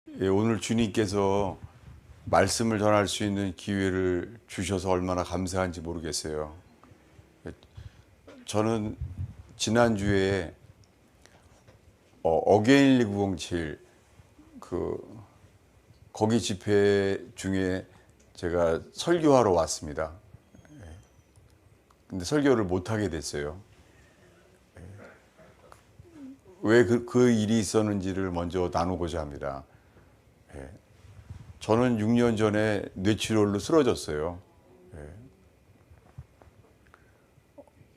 예, 오늘 주님께서 말씀을 전할 수 있는 기회를 주셔서 얼마나 감사한지 모르겠어요. 저는 지난주에 어게인 1907 거기 집회 중에 제가 설교하러 왔습니다. 근데 설교를 못 하게 됐어요. 왜 그 일이 있었는지를 먼저 나누고자 합니다. 저는 6년 전에 뇌출혈로 쓰러졌어요.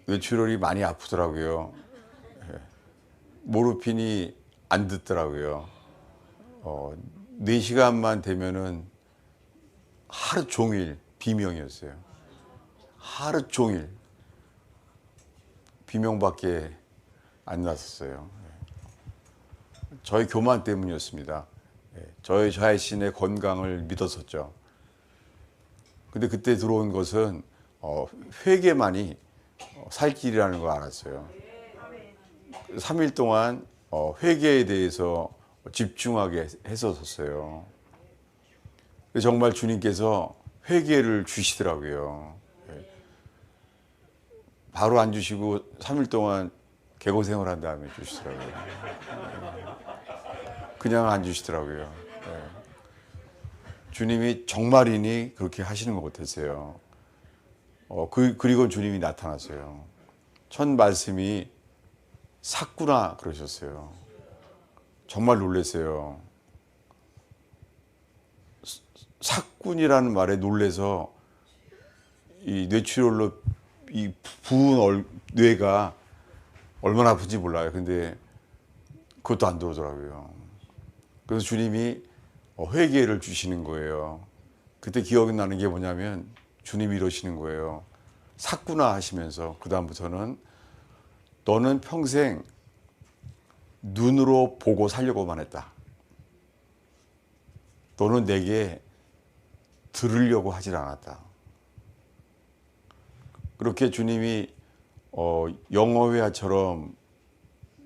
뇌출혈이 많이 아프더라고요. 모르핀이 안 듣더라고요. 4시간만 되면은 하루 종일 비명이었어요. 하루 종일 비명밖에 안 났었어요. 저희 교만 때문이었습니다. 저희 자신의 건강을 믿었었죠. 근데 그때 들어온 것은 회개만이 살 길이라는 걸 알았어요. 3일 동안 회개에 대해서 집중하게 했었어요. 정말 주님께서 회개를 주시더라고요. 바로 안 주시고 3일 동안 개고생을 한 다음에 주시더라고요. 그냥 안 주시더라고요. 주님이 정말이니 그렇게 하시는 것 같았어요. 그리고 주님이 나타났어요. 첫 말씀이 샀구나 그러셨어요. 정말 놀랐어요. 삭군이라는 말에 놀래서 이 뇌출혈로 이 부은 뇌가 얼마나 아픈지 몰라요. 근데 그것도 안 들어오더라고요. 그래서 주님이 회개를 주시는 거예요. 그때 기억이 나는 게 뭐냐면 주님이 이러시는 거예요. 샀구나 하시면서 그 다음부터는 너는 평생 눈으로 보고 살려고만 했다. 너는 내게 들으려고 하질 않았다. 그렇게 주님이 영어회화처럼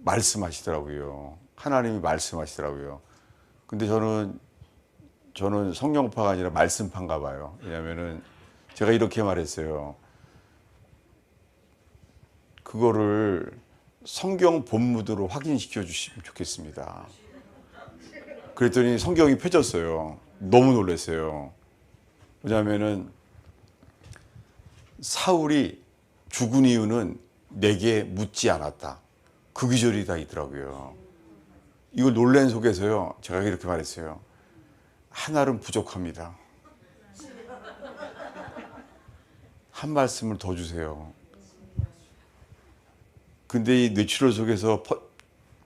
말씀하시더라고요. 하나님이 말씀하시더라고요. 근데 저는 성령파가 아니라 말씀파인가 봐요. 왜냐면은 제가 이렇게 말했어요. 그거를 성경 본문으로 확인시켜 주시면 좋겠습니다. 그랬더니 성경이 펴졌어요. 너무 놀랐어요. 왜냐면은 사울이 죽은 이유는 내게 묻지 않았다. 그 구절이 다 있더라고요. 이걸 놀란 속에서요. 제가 이렇게 말했어요. 하나는 부족합니다. 한 말씀을 더 주세요. 근데 이 뇌출혈 속에서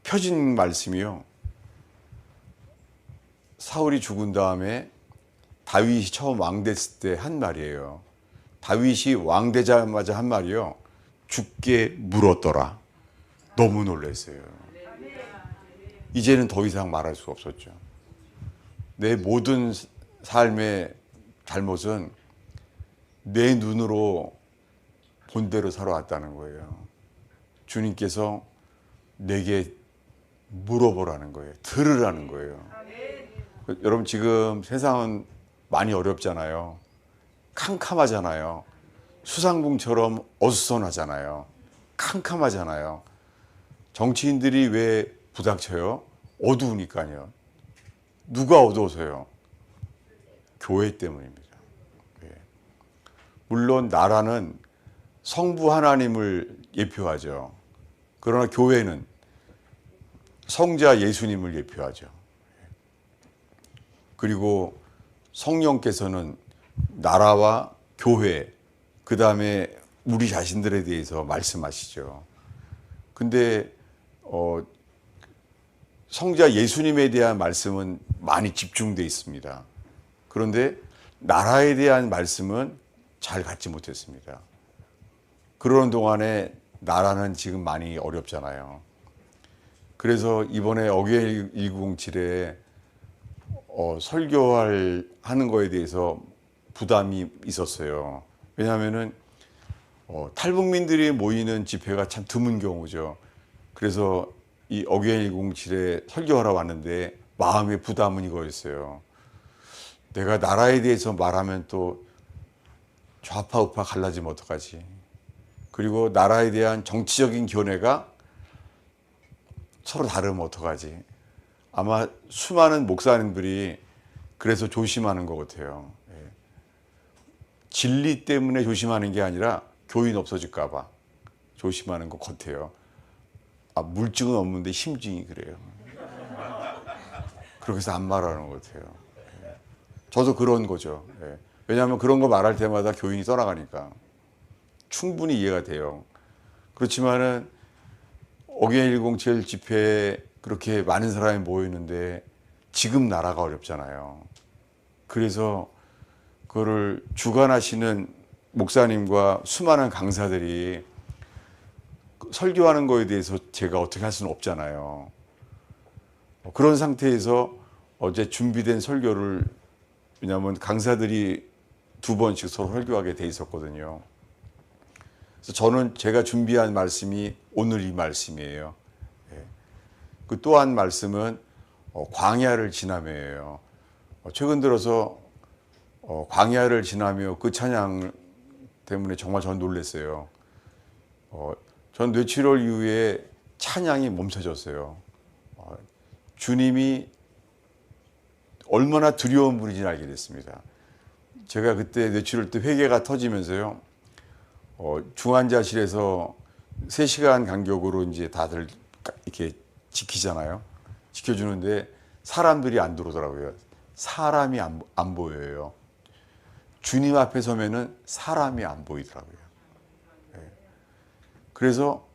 펴진 말씀이요. 사울이 죽은 다음에 다윗이 처음 왕 됐을 때 한 말이에요. 다윗이 왕 되자마자 한 말이요. 죽게 물었더라. 너무 놀랐어요. 이제는 더 이상 말할 수 없었죠. 내 모든 삶의 잘못은 내 눈으로 본 대로 살아왔다는 거예요. 주님께서 내게 물어보라는 거예요. 들으라는 거예요. 여러분 지금 세상은 많이 어렵잖아요. 캄캄하잖아요. 수상궁처럼 어수선하잖아요. 캄캄하잖아요. 정치인들이 왜 부닥쳐요? 어두우니까요. 누가 어두워서요? 교회 때문입니다. 물론 나라는 성부 하나님을 예표하죠. 그러나 교회는 성자 예수님을 예표하죠. 그리고 성령께서는 나라와 교회, 그 다음에 우리 자신들에 대해서 말씀하시죠. 근데 성자 예수님에 대한 말씀은 많이 집중되어 있습니다. 그런데 나라에 대한 말씀은 잘 갖지 못했습니다. 그러는 동안에 나라는 지금 많이 어렵잖아요. 그래서 이번에 어게인 1907에 설교하는 거에 대해서 부담이 있었어요. 왜냐하면은 탈북민들이 모이는 집회가 참 드문 경우죠. 그래서 이 어게인 107에 설교하러 왔는데 마음의 부담은 이거였어요. 내가 나라에 대해서 말하면 또 좌파 우파 갈라지면 어떡하지? 그리고 나라에 대한 정치적인 견해가 서로 다르면 어떡하지? 아마 수많은 목사님들이 그래서 조심하는 것 같아요. 예. 진리 때문에 조심하는 게 아니라 교인 없어질까 봐 조심하는 것 같아요. 아, 물증은 없는데 심증이 그래요. 그렇게 해서 안 말하는 것 같아요. 예. 저도 그런 거죠. 예. 왜냐하면 그런 거 말할 때마다 교인이 떠나가니까 충분히 이해가 돼요. 그렇지만은 어게인 107 집회에 그렇게 많은 사람이 모이는데 지금 나라가 어렵잖아요. 그래서 그거를 주관하시는 목사님과 수많은 강사들이 설교하는 거에 대해서 제가 어떻게 할 수는 없잖아요. 그런 상태에서 어제 준비된 설교를, 왜냐하면 강사들이 2번씩 서로 설교하게 돼 있었거든요. 그래서 저는 제가 준비한 말씀이 오늘 이 말씀이에요. 그 또 한 말씀은 광야를 지나며예요. 최근 들어서 광야를 지나며 그 찬양 때문에 정말 전 놀랐어요. 전 뇌출혈 이후에 찬양이 멈춰졌어요. 주님이 얼마나 두려운 분인지 알게 됐습니다. 제가 그때 뇌출혈 때 회개가 터지면서요, 중환자실에서 3시간 간격으로 이제 다들 이렇게 지키잖아요. 지켜주는데 사람들이 안 들어오더라고요. 사람이 안 보여요. 주님 앞에 서면은 사람이 안 보이더라고요. 그래서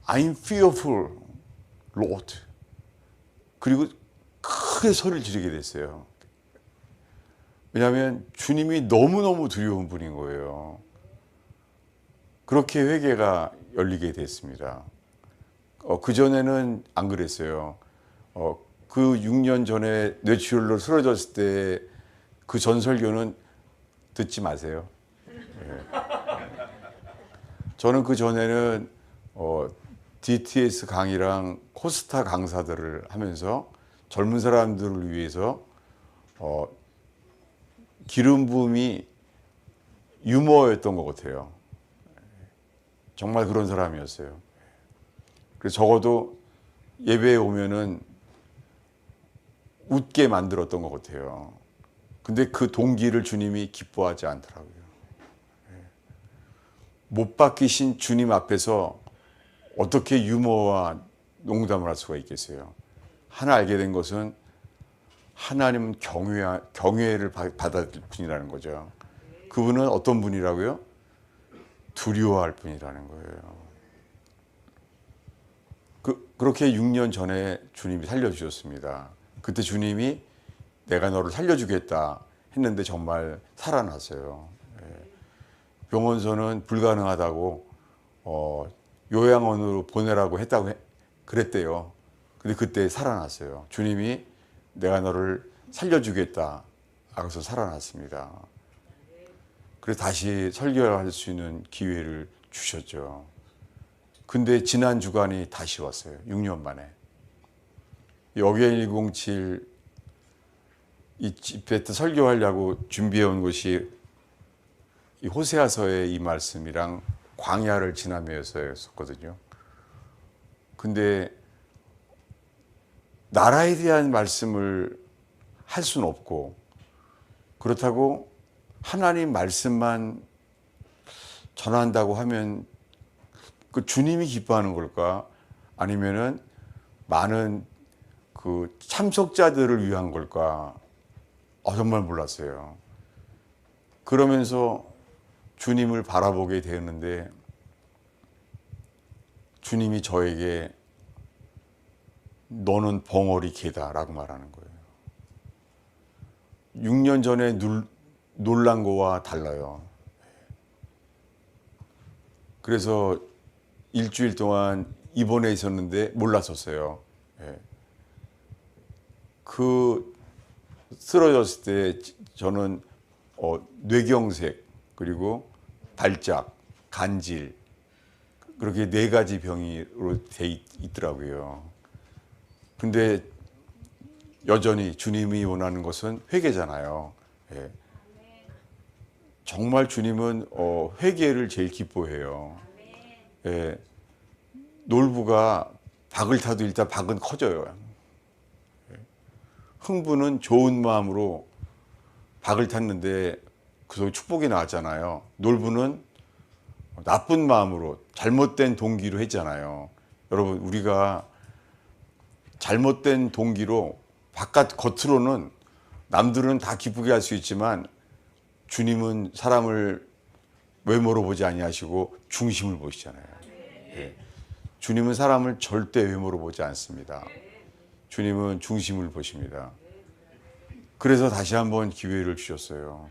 I'm fearful, Lord. 그리고 크게 소리를 지르게 됐어요. 왜냐하면 주님이 너무너무 두려운 분인 거예요. 그렇게 회개가 열리게 됐습니다. 그전에는 안 그랬어요. 그 6년 전에 뇌출혈로 쓰러졌을 때 그 전설교는 듣지 마세요. 저는 그 전에는 DTS 강의랑 코스타 강사들을 하면서 젊은 사람들을 위해서 기름 부음이 유머였던 것 같아요. 정말 그런 사람이었어요. 그래서 적어도 예배에 오면은 웃게 만들었던 것 같아요. 근데 그 동기를 주님이 기뻐하지 않더라고요. 못 박히신 주님 앞에서 어떻게 유머와 농담을 할 수가 있겠어요? 하나 알게 된 것은 하나님은 경외를 받을 분이라는 거죠. 그분은 어떤 분이라고요? 두려워할 분이라는 거예요. 그렇게 6년 전에 주님이 살려주셨습니다. 그때 주님이 내가 너를 살려주겠다 했는데 정말 살아났어요. 병원서는 불가능하다고 요양원으로 보내라고 했다고 그랬대요. 근데 그때 살아났어요. 주님이 내가 너를 살려주겠다 하고서 살아났습니다. 그래서 다시 설교할 수 있는 기회를 주셨죠. 근데 지난 주간이 다시 왔어요. 6년 만에. 어게인 107 이 집회 때 설교하려고 준비해온 것이 이 호세아서의 이 말씀이랑 광야를 지나며였었거든요. 근데 나라에 대한 말씀을 할 수는 없고, 그렇다고 하나님 말씀만 전한다고 하면 그 주님이 기뻐하는 걸까? 아니면은 많은 그 참석자들을 위한 걸까? 정말 몰랐어요. 그러면서 주님을 바라보게 되었는데 주님이 저에게 너는 벙어리 개다라고 말하는 거예요. 6년 전에 놀란 거와 달라요. 그래서 일주일 동안 입원해 있었는데 몰랐었어요. 그 쓰러졌을 때 저는 뇌경색, 그리고 발작, 간질, 그렇게 4가지 병으로 돼 있더라고요. 근데 여전히 주님이 원하는 것은 회개잖아요. 예. 정말 주님은 회개를 제일 기뻐해요. 예. 놀부가 박을 타도 일단 박은 커져요. 예. 흥부는 좋은 마음으로 박을 탔는데 그 속에 축복이 나왔잖아요. 놀부는 나쁜 마음으로 잘못된 동기로 했잖아요. 여러분, 우리가 잘못된 동기로 바깥 겉으로는 남들은 다 기쁘게 할 수 있지만 주님은 사람을 외모로 보지 아니하시고 중심을 보시잖아요. 예. 주님은 사람을 절대 외모로 보지 않습니다. 주님은 중심을 보십니다. 그래서 다시 한번 기회를 주셨어요.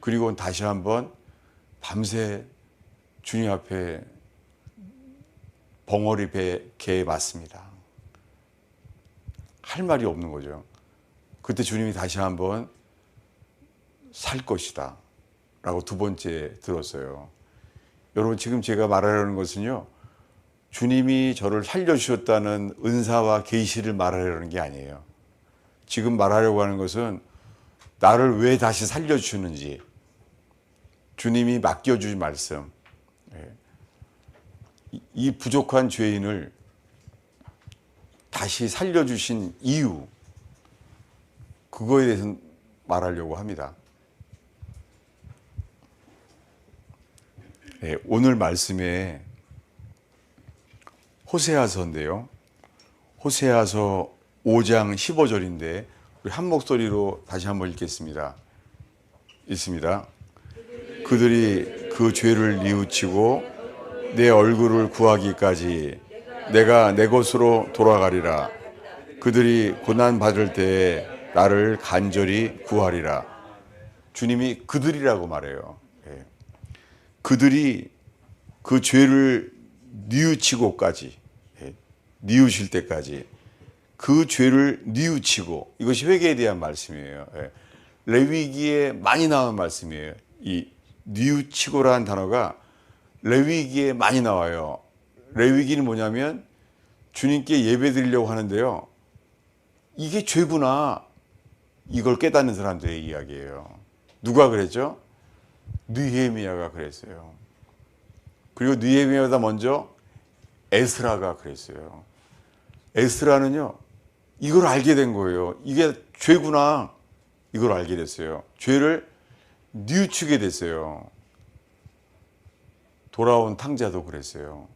그리고 다시 한번 밤새 주님 앞에 벙어리 개에 맞습니다. 할 말이 없는 거죠. 그때 주님이 다시 한번 살 것이다 라고 두 번째 들었어요. 여러분, 지금 제가 말하려는 것은요, 주님이 저를 살려주셨다는 은사와 계시를 말하려는 게 아니에요. 지금 말하려고 하는 것은 나를 왜 다시 살려주시는지, 주님이 맡겨주신 말씀, 이 부족한 죄인을 다시 살려주신 이유, 그거에 대해서 말하려고 합니다. 네, 오늘 말씀에 호세아서인데요. 호세아서 5장 15절인데 우리 한 목소리로 다시 한번 읽겠습니다. 읽습니다. 그들이 그 죄를 뉘우치고 내 얼굴을 구하기까지 내가 내 곳으로 돌아가리라. 그들이 고난 받을 때에 나를 간절히 구하리라. 주님이 그들이라고 말해요. 예. 그들이 그 죄를 뉘우치고까지, 예. 뉘우칠 때까지 그 죄를 뉘우치고, 이것이 회개에 대한 말씀이에요. 예. 레위기에 많이 나오는 말씀이에요. 이 뉘우치고라는 단어가 레위기에 많이 나와요. 레위기는 뭐냐면 주님께 예배 드리려고 하는데요, 이게 죄구나, 이걸 깨닫는 사람들의 이야기예요. 누가 그랬죠? 느헤미야가 그랬어요. 그리고 느헤미야보다 먼저 에스라가 그랬어요. 에스라는요, 이걸 알게 된 거예요. 이게 죄구나, 이걸 알게 됐어요. 죄를 뉘우치게 됐어요. 돌아온 탕자도 그랬어요.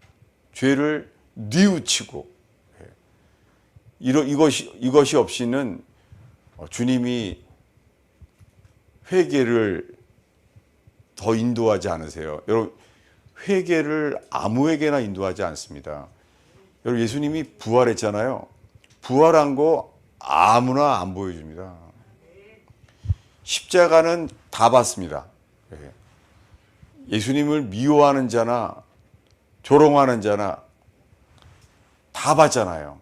죄를 뉘우치고, 이것이 없이는 주님이 회개를 더 인도하지 않으세요. 여러분, 회개를 아무에게나 인도하지 않습니다. 여러분, 예수님이 부활했잖아요. 부활한 거 아무나 안 보여줍니다. 십자가는 다 봤습니다. 예수님을 미워하는 자나 조롱하는 자나 다 봤잖아요.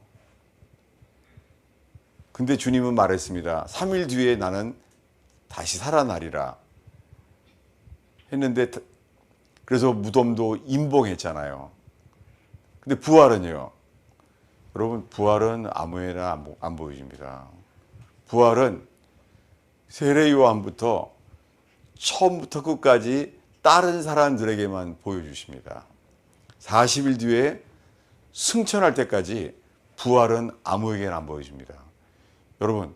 근데 주님은 말했습니다. 3일 뒤에 나는 다시 살아나리라 했는데, 그래서 무덤도 임봉했잖아요. 근데 부활은요, 여러분, 부활은 아무에나 안 보여줍니다. 부활은 세례 요한부터 처음부터 끝까지 다른 사람들에게만 보여주십니다. 40일 뒤에 승천할 때까지 부활은 아무에게나 안 보여줍니다. 여러분,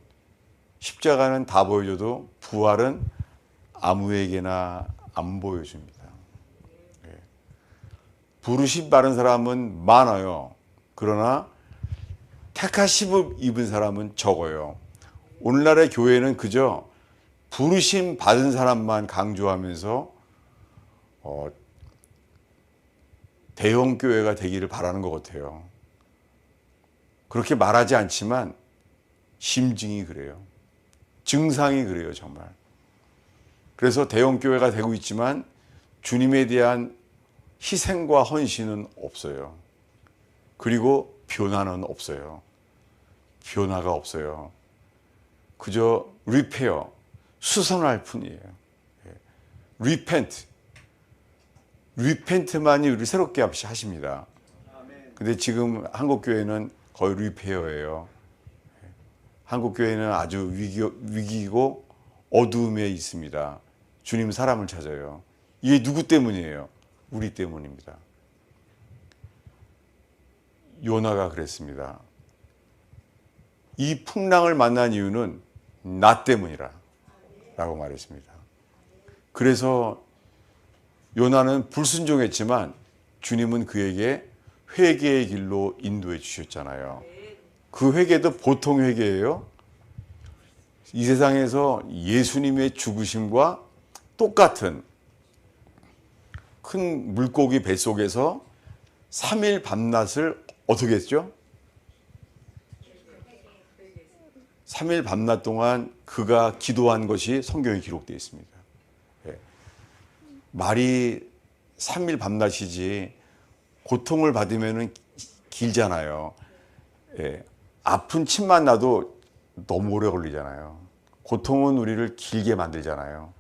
십자가는 다 보여줘도 부활은 아무에게나 안 보여줍니다. 부르심 받은 사람은 많아요. 그러나 택하심을 입은 사람은 적어요. 오늘날의 교회는 그저 부르심 받은 사람만 강조하면서 대형 교회가 되기를 바라는 것 같아요. 그렇게 말하지 않지만 심증이 그래요. 증상이 그래요, 정말. 그래서 대형 교회가 되고 있지만 주님에 대한 희생과 헌신은 없어요. 그리고 변화는 없어요. 변화가 없어요. 그저 리페어, 수선할 뿐이에요. 리펜트만이 우리 새롭게 하십니다. 근데 지금 한국 교회는 거의 리페어예요. 한국 교회는 아주 위기고 어두움에 있습니다. 주님 사람을 찾아요. 이게 누구 때문이에요? 우리 때문입니다. 요나가 그랬습니다. 이 풍랑을 만난 이유는 나 때문이라 라고 말했습니다. 그래서 요나는 불순종했지만 주님은 그에게 회개의 길로 인도해 주셨잖아요. 그 회개도 보통 회개예요. 이 세상에서 예수님의 죽으심과 똑같은 큰 물고기 뱃속에서 3일 밤낮을 어떻게 했죠? 3일 밤낮 동안 그가 기도한 것이 성경에 기록되어 있습니다. 말이 3일 밤낮이지 고통을 받으면 길잖아요. 아픈 침만 나도 너무 오래 걸리잖아요. 고통은 우리를 길게 만들잖아요.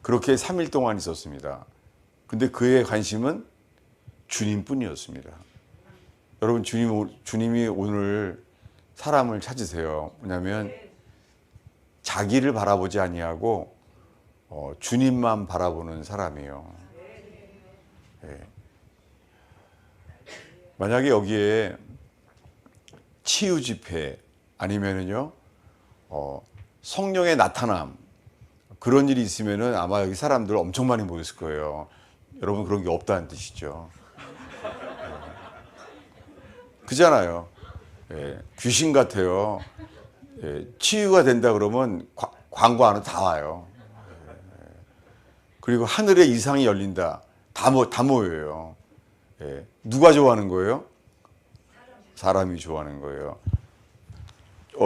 그렇게 3일 동안 있었습니다. 근데 그의 관심은 주님뿐이었습니다. 여러분, 주님이 오늘 사람을 찾으세요. 왜냐하면 자기를 바라보지 아니하고 주님만 바라보는 사람이에요. 만약에 여기에 치유 집회 아니면은요 성령의 나타남 그런 일이 있으면은 아마 여기 사람들 엄청 많이 모였을 거예요. 여러분, 그런 게 없다는 뜻이죠. 그잖아요. 귀신 같아요. 치유가 된다 그러면 광고 안에 다 와요. 그리고 하늘에 이상이 열린다. 다 모여요. 누가 좋아하는 거예요? 사람이 좋아하는 거예요.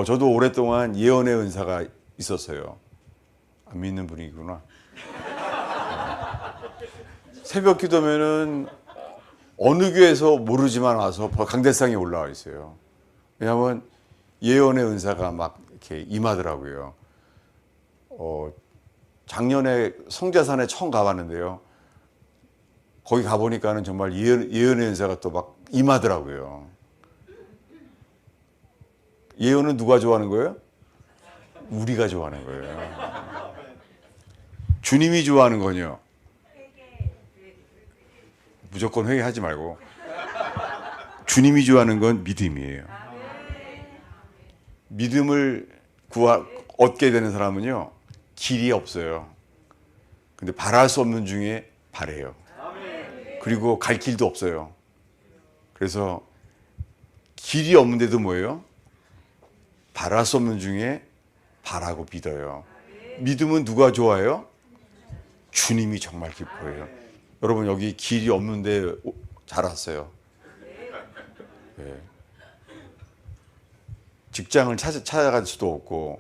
저도 오랫동안 예언의 은사가 있었어요. 안 믿는 분이구나. 새벽 기도면은 어느 교회에서 모르지만 와서 강대상에 올라와 있어요. 왜냐하면 예언의 은사가 막 이렇게 임하더라고요. 작년에 성자산에 처음 가봤는데요. 거기 가보니까는 정말 예언의 은사가 또 막 임하더라고요. 예언은 누가 좋아하는 거예요? 우리가 좋아하는 거예요. 주님이 좋아하는 건요. 무조건 회개하지 말고 주님이 좋아하는 건 믿음이에요. 믿음을 얻게 되는 사람은요 길이 없어요. 근데 바랄 수 없는 중에 바래요. 그리고 갈 길도 없어요. 그래서 길이 없는데도 뭐예요? 바랄 수 없는 중에 바라고 믿어요. 믿음은 누가 좋아해요? 주님이 정말 기뻐해요. 여러분, 여기 길이 없는데 잘 왔어요. 직장을 찾아갈 수도 없고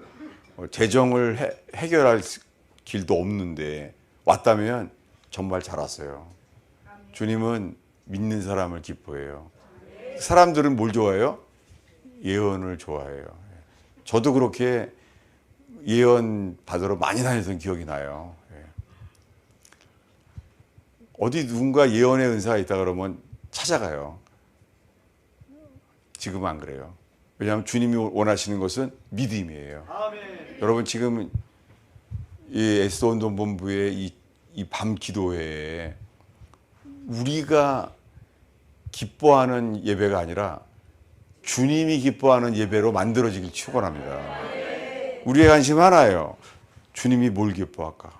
재정을 해결할 길도 없는데 왔다면 정말 잘 왔어요. 주님은 믿는 사람을 기뻐해요. 사람들은 뭘 좋아해요? 예언을 좋아해요. 저도 그렇게 예언 받으러 많이 다녔던 기억이 나요. 어디 누군가 예언의 은사가 있다 그러면 찾아가요. 지금은 안 그래요. 왜냐하면 주님이 원하시는 것은 믿음이에요. 아멘. 여러분, 지금 이 에스더운동 본부의 이 밤 기도회에 우리가 기뻐하는 예배가 아니라 주님이 기뻐하는 예배로 만들어지길 축원합니다. 우리의 관심 하나예요. 주님이 뭘 기뻐할까?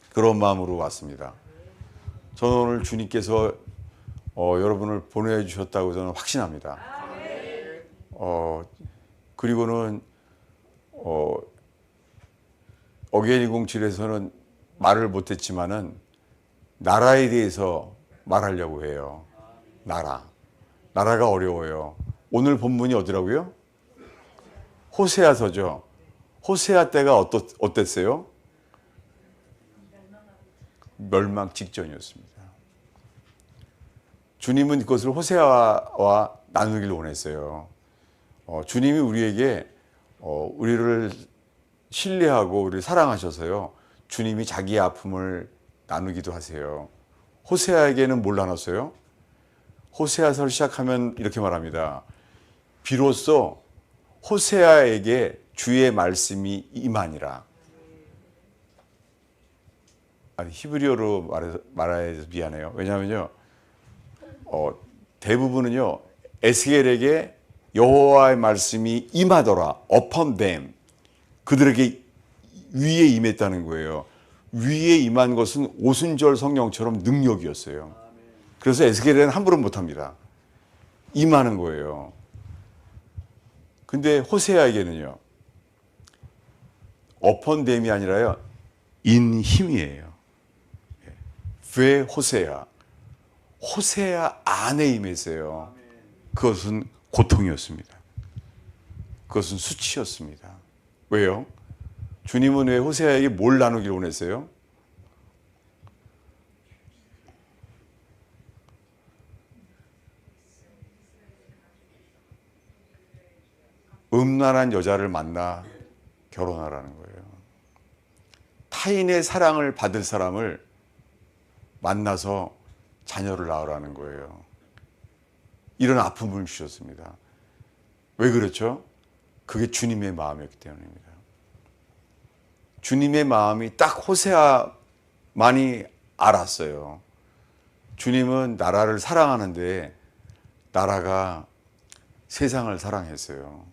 그런 마음으로 왔습니다. 저는 오늘 주님께서 여러분을 보내주셨다고 저는 확신합니다. 그리고는 어게인 207에서는 말을 못했지만은 나라에 대해서 말하려고 해요. 나라가 어려워요. 오늘 본문이 어디라고요? 호세아서죠. 호세아 때가 어땠어요? 멸망 직전이었습니다. 주님은 그것을 호세아와 나누기를 원했어요. 주님이 우리에게 우리를 신뢰하고 우리를 사랑하셔서요. 주님이 자기의 아픔을 나누기도 하세요. 호세아에게는 뭘 나눴어요? 호세아서를 시작하면 이렇게 말합니다. 비로소 호세아에게 주의 말씀이 임하니라. 아니, 히브리어로 말해서 미안해요. 왜냐하면요, 대부분은요, 에스겔에게 여호와의 말씀이 임하더라. upon them. 그들에게 위에 임했다는 거예요. 위에 임한 것은 오순절 성령처럼 능력이었어요. 그래서 에스겔에는 함부로 못합니다. 임하는 거예요. 근데 호세아에게는요, upon them이 아니라요, in 힘이에요. 왜 호세아? 호세아 안에 임했어요. 그것은 고통이었습니다. 그것은 수치였습니다. 왜요? 주님은 왜 호세아에게 뭘 나누기를 원했어요? 음란한 여자를 만나 결혼하라는 거예요. 타인의 사랑을 받을 사람을 만나서 자녀를 낳으라는 거예요. 이런 아픔을 주셨습니다. 왜 그렇죠? 그게 주님의 마음이었기 때문입니다. 주님의 마음이 딱 호세아만이 알았어요. 주님은 나라를 사랑하는데 나라가 세상을 사랑했어요.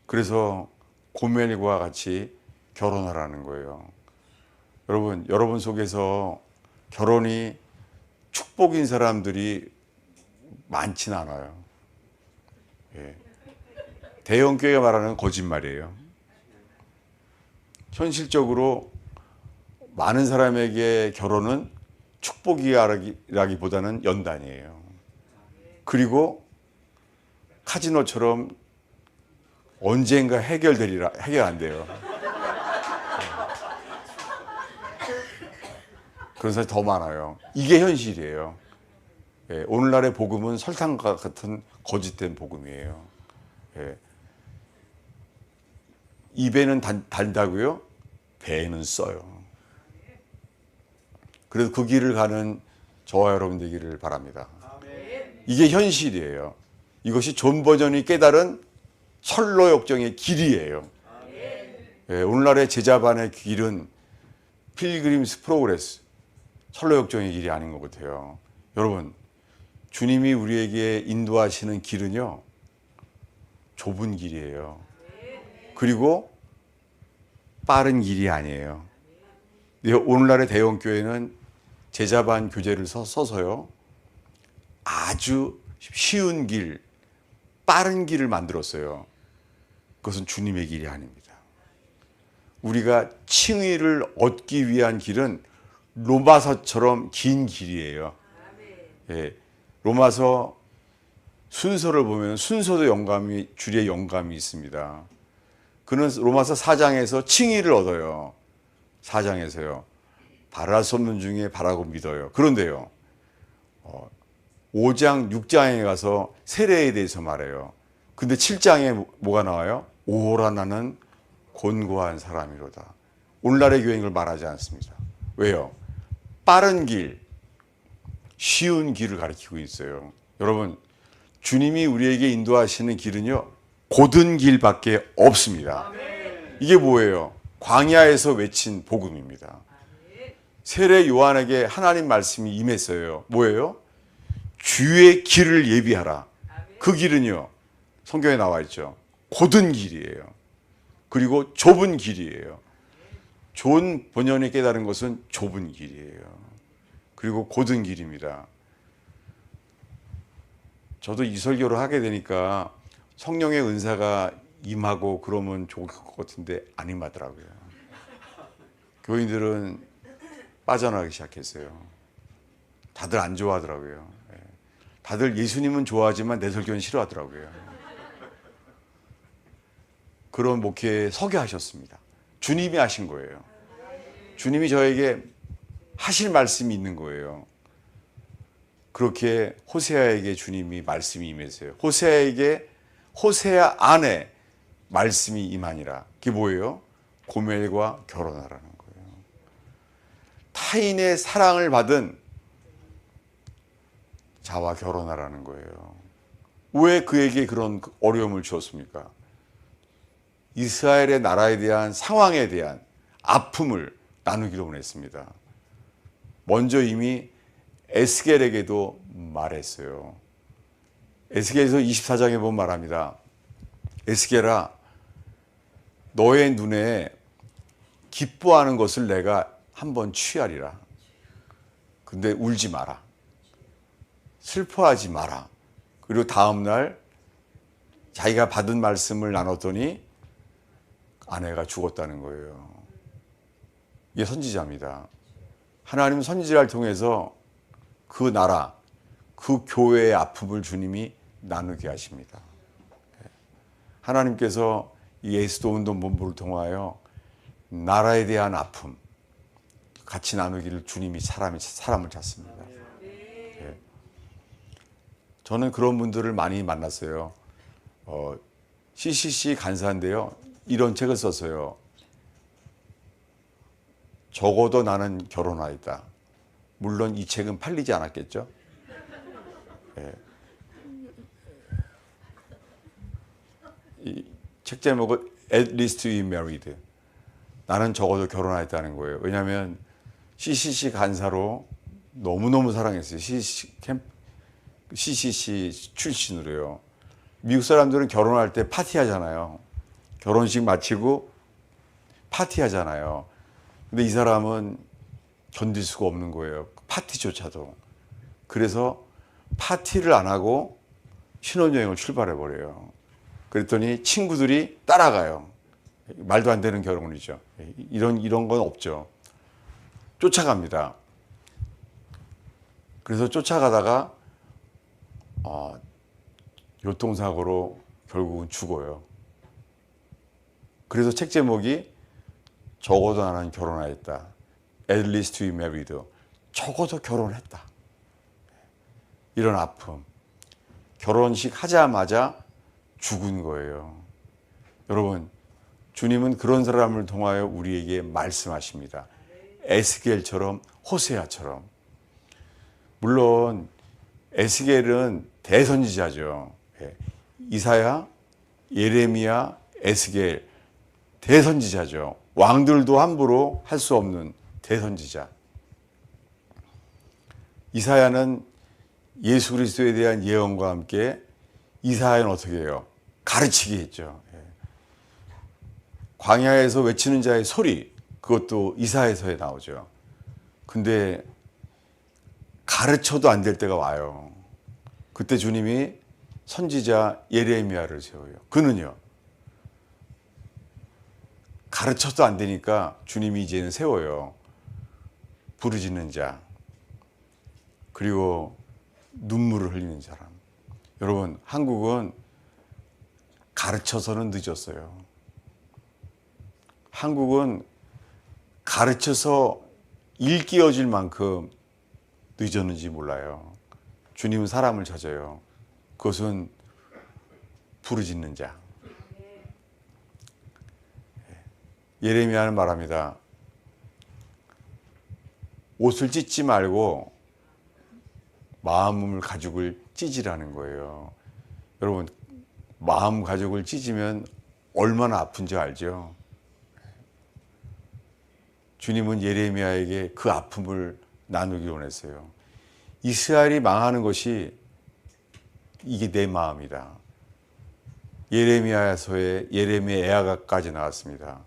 그래서 고멜과 같이 결혼하라는 거예요. 여러분 속에서 결혼이 축복인 사람들이 많지는 않아요. 예. 대형교회가 말하는 거짓말이에요. 현실적으로 많은 사람에게 결혼은 축복이라기보다는 연단이에요. 그리고 카지노처럼 언젠가 해결 안 돼요. 그런 사람이 더 많아요. 이게 현실이에요. 예, 오늘날의 복음은 설탕과 같은 거짓된 복음이에요. 예. 입에는 달다고요? 배에는 써요. 그래서 그 길을 가는 저와 여러분 되기를 바랍니다. 이게 현실이에요. 이것이 존 버전이 깨달은 철로 역정의 길이에요. 예, 오늘날의 제자반의 길은 필그림스 프로그레스, 철로 역정의 길이 아닌 것 같아요. 여러분, 주님이 우리에게 인도하시는 길은요, 좁은 길이에요. 그리고 빠른 길이 아니에요. 오늘날의 대형교회는 제자반 교재를 써서요, 아주 쉬운 길, 빠른 길을 만들었어요. 그것은 주님의 길이 아닙니다. 우리가 칭의를 얻기 위한 길은 로마서처럼 긴 길이에요. 예, 로마서 순서를 보면 순서도 줄에 영감이 있습니다. 그는 로마서 4장에서 칭의를 얻어요. 4장에서요. 바랄 수 없는 중에 바라고 믿어요. 그런데요, 5장, 6장에 가서 세례에 대해서 말해요. 근데 7장에 뭐가 나와요? 오라 나는 곤고한 사람이로다. 오늘날의 교회는 걸 말하지 않습니다. 왜요? 빠른 길, 쉬운 길을 가리키고 있어요. 여러분, 주님이 우리에게 인도하시는 길은요, 곧은 길밖에 없습니다. 이게 뭐예요? 광야에서 외친 복음입니다. 세례 요한에게 하나님 말씀이 임했어요. 뭐예요? 주의 길을 예비하라. 그 길은요, 성경에 나와 있죠. 곧은 길이에요. 그리고 좁은 길이에요. 존 번연이 깨달은 것은 좁은 길이에요. 그리고 곧은 길입니다. 저도 이 설교를 하게 되니까 성령의 은사가 임하고 그러면 좋을 것 같은데 안 임하더라고요. 교인들은 빠져나가기 시작했어요. 다들 안 좋아하더라고요. 다들 예수님은 좋아하지만 내 설교는 싫어하더라고요. 그런 목회에 서게 하셨습니다. 주님이 하신 거예요. 주님이 저에게 하실 말씀이 있는 거예요. 그렇게 호세아에게 주님이 말씀이 임했어요. 호세아 안에 말씀이 임하니라. 그게 뭐예요? 고멜과 결혼하라는 거예요. 타인의 사랑을 받은 자와 결혼하라는 거예요. 왜 그에게 그런 어려움을 주었습니까? 이스라엘의 나라에 대한 상황에 대한 아픔을 나누기로 원했습니다. 먼저 이미 에스겔에게도 말했어요. 에스겔에서 24장에 보면 말합니다. 에스겔아, 너의 눈에 기뻐하는 것을 내가 한번 취하리라. 근데 울지 마라. 슬퍼하지 마라. 그리고 다음날 자기가 받은 말씀을 나눴더니 아내가 죽었다는 거예요. 이게 선지자입니다. 하나님은 선지자를 통해서 그 나라, 그 교회의 아픔을 주님이 나누게 하십니다. 하나님께서 이 예수도 운동 본부를 통하여 나라에 대한 아픔 같이 나누기를 주님이 사람을 찾습니다. 저는 그런 분들을 많이 만났어요. CCC 간사인데요. 이런 책을 썼어요. 적어도 나는 결혼하였다. 물론 이 책은 팔리지 않았겠죠. 이 책 제목은 At least we married. 나는 적어도 결혼하였다는 거예요. 왜냐하면 CCC 간사로 너무너무 사랑했어요. CCC 출신으로요. 미국 사람들은 결혼할 때 파티하잖아요. 결혼식 마치고 파티하잖아요. 근데 이 사람은 견딜 수가 없는 거예요. 파티조차도. 그래서 파티를 안 하고 신혼여행을 출발해 버려요. 그랬더니 친구들이 따라가요. 말도 안 되는 결혼이죠. 이런 건 없죠. 쫓아갑니다. 그래서 쫓아가다가 교통사고로 결국은 죽어요. 그래서 책 제목이 적어도 나는 결혼하였다. At least we married. 적어도 결혼했다. 이런 아픔. 결혼식 하자마자 죽은 거예요. 여러분, 주님은 그런 사람을 통하여 우리에게 말씀하십니다. 에스겔처럼, 호세아처럼. 물론 에스겔은 대선지자죠. 이사야, 예레미야, 에스겔 대선지자죠. 왕들도 함부로 할 수 없는 대선지자. 이사야는 예수 그리스도에 대한 예언과 함께 이사야는 어떻게 해요? 가르치게 했죠. 광야에서 외치는 자의 소리, 그것도 이사야서에 나오죠. 근데 가르쳐도 안 될 때가 와요. 그때 주님이 선지자 예레미야를 세워요. 그는요, 가르쳐도 안 되니까 주님이 이제는 세워요. 부르짖는 자, 그리고 눈물을 흘리는 사람. 여러분, 한국은 가르쳐서는 늦었어요. 한국은 가르쳐서 일깨어질 만큼 늦었는지 몰라요. 주님은 사람을 찾아요. 그것은 부르짖는 자. 예레미야는 말합니다. 옷을 찢지 말고 마음 가죽을 찢으라는 거예요. 여러분, 마음 가죽을 찢으면 얼마나 아픈지 알죠? 주님은 예레미야에게 그 아픔을 나누기 원했어요. 이스라엘이 망하는 것이 이게 내 마음이다. 예레미야서에 예레미야 애아가까지 나왔습니다.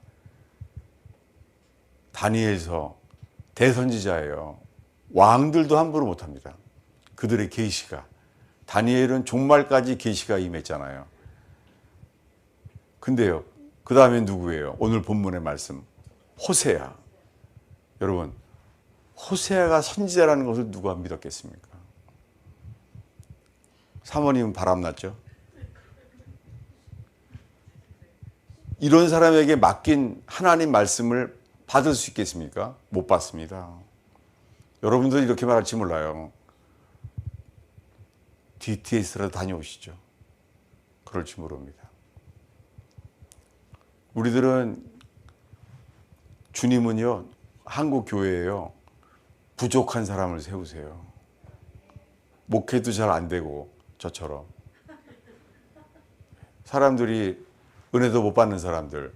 다니엘서 대선지자예요. 왕들도 함부로 못합니다. 그들의 계시가. 다니엘은 종말까지 계시가 임했잖아요. 근데요, 그 다음에 누구예요? 오늘 본문의 말씀, 호세아. 여러분, 호세아가 선지자라는 것을 누가 믿었겠습니까? 사모님은 바람났죠? 이런 사람에게 맡긴 하나님 말씀을 받을 수 있겠습니까? 못 받습니다. 여러분들 이렇게 말할지 몰라요. DTS라도 다녀오시죠. 그럴지 모릅니다. 우리들은, 주님은요, 한국 교회에요, 부족한 사람을 세우세요. 목회도 잘 안 되고 저처럼. 사람들이 은혜도 못 받는 사람들,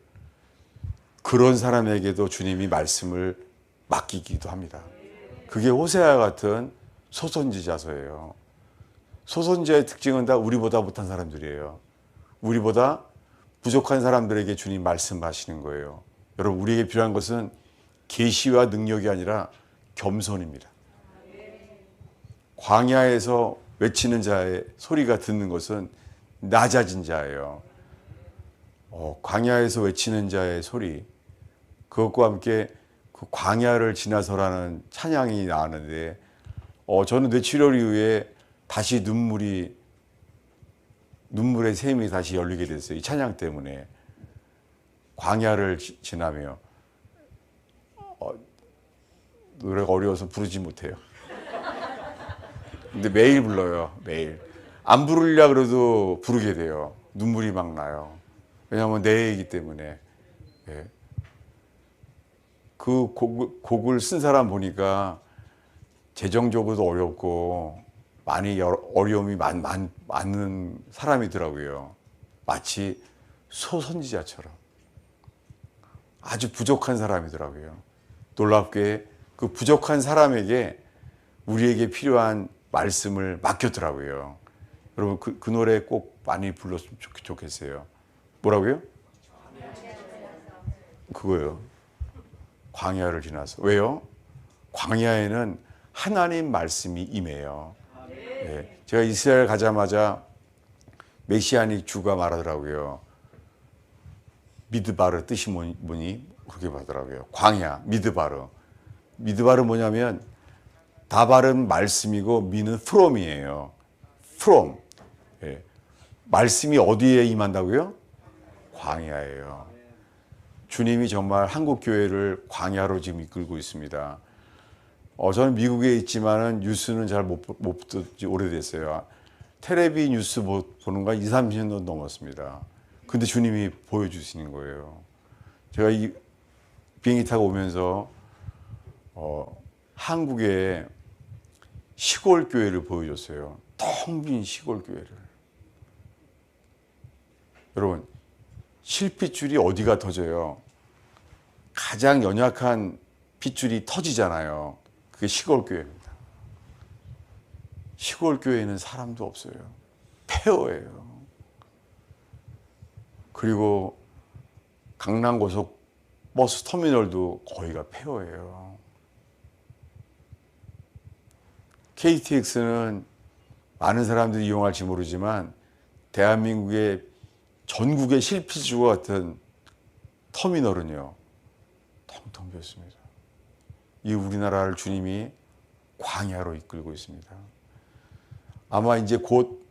그런 사람에게도 주님이 말씀을 맡기기도 합니다. 그게 호세아와 같은 소선지자서예요. 소선지자의 특징은 다 우리보다 못한 사람들이에요. 우리보다 부족한 사람들에게 주님 말씀하시는 거예요. 여러분, 우리에게 필요한 것은 계시와 능력이 아니라 겸손입니다. 광야에서 외치는 자의 소리가 듣는 것은 낮아진 자예요. 광야에서 외치는 자의 소리, 그것과 함께 그 광야를 지나서라는 찬양이 나왔는데, 저는 뇌출혈 이후에 다시 눈물의 샘이 다시 열리게 됐어요. 이 찬양 때문에. 광야를 지나며. 노래가 어려워서 부르지 못해요. 근데 매일 불러요. 매일. 안 부르려 그래도 부르게 돼요. 눈물이 막 나요. 왜냐하면 내 얘기 때문에. 예. 그 곡을 쓴 사람 보니까 재정적으로도 어렵고 많이 어려움이 많은 사람이더라고요. 마치 소선지자처럼 아주 부족한 사람이더라고요. 놀랍게 그 부족한 사람에게 우리에게 필요한 말씀을 맡겼더라고요. 여러분 그 노래 꼭 많이 불렀으면 좋겠어요. 뭐라고요? 그거요. 광야를 지나서. 왜요? 광야에는 하나님 말씀이 임해요. 네. 제가 이스라엘 가자마자 메시아닉 주가 말하더라고요. 미드바르 뜻이 뭐니? 그렇게 말하더라고요. 광야, 미드바르. 미드바르 뭐냐면 다발은 말씀이고 미는 프롬이에요. 프롬. 예. 말씀이 어디에 임한다고요? 광야예요. 주님이 정말 한국 교회를 광야로 지금 이끌고 있습니다. 저는 미국에 있지만은 뉴스는 잘 못 듣지 오래됐어요. 텔레비 뉴스 보는 거 20-30년 넘었습니다. 근데 주님이 보여주시는 거예요. 제가 이 비행기 타고 오면서 한국의 시골 교회를 보여줬어요. 텅 빈 시골 교회를. 여러분, 실핏줄이 어디가 터져요? 가장 연약한 핏줄이 터지잖아요. 그게 시골 교회입니다. 시골 교회에는 사람도 없어요. 폐허예요. 그리고 강남고속 버스 터미널도 거의가 폐허예요. KTX는 많은 사람들이 이용할지 모르지만 대한민국의 전국의 실핏줄 같은 터미널은요, 텅텅 비었습니다. 이 우리나라를 주님이 광야로 이끌고 있습니다. 아마 이제 곧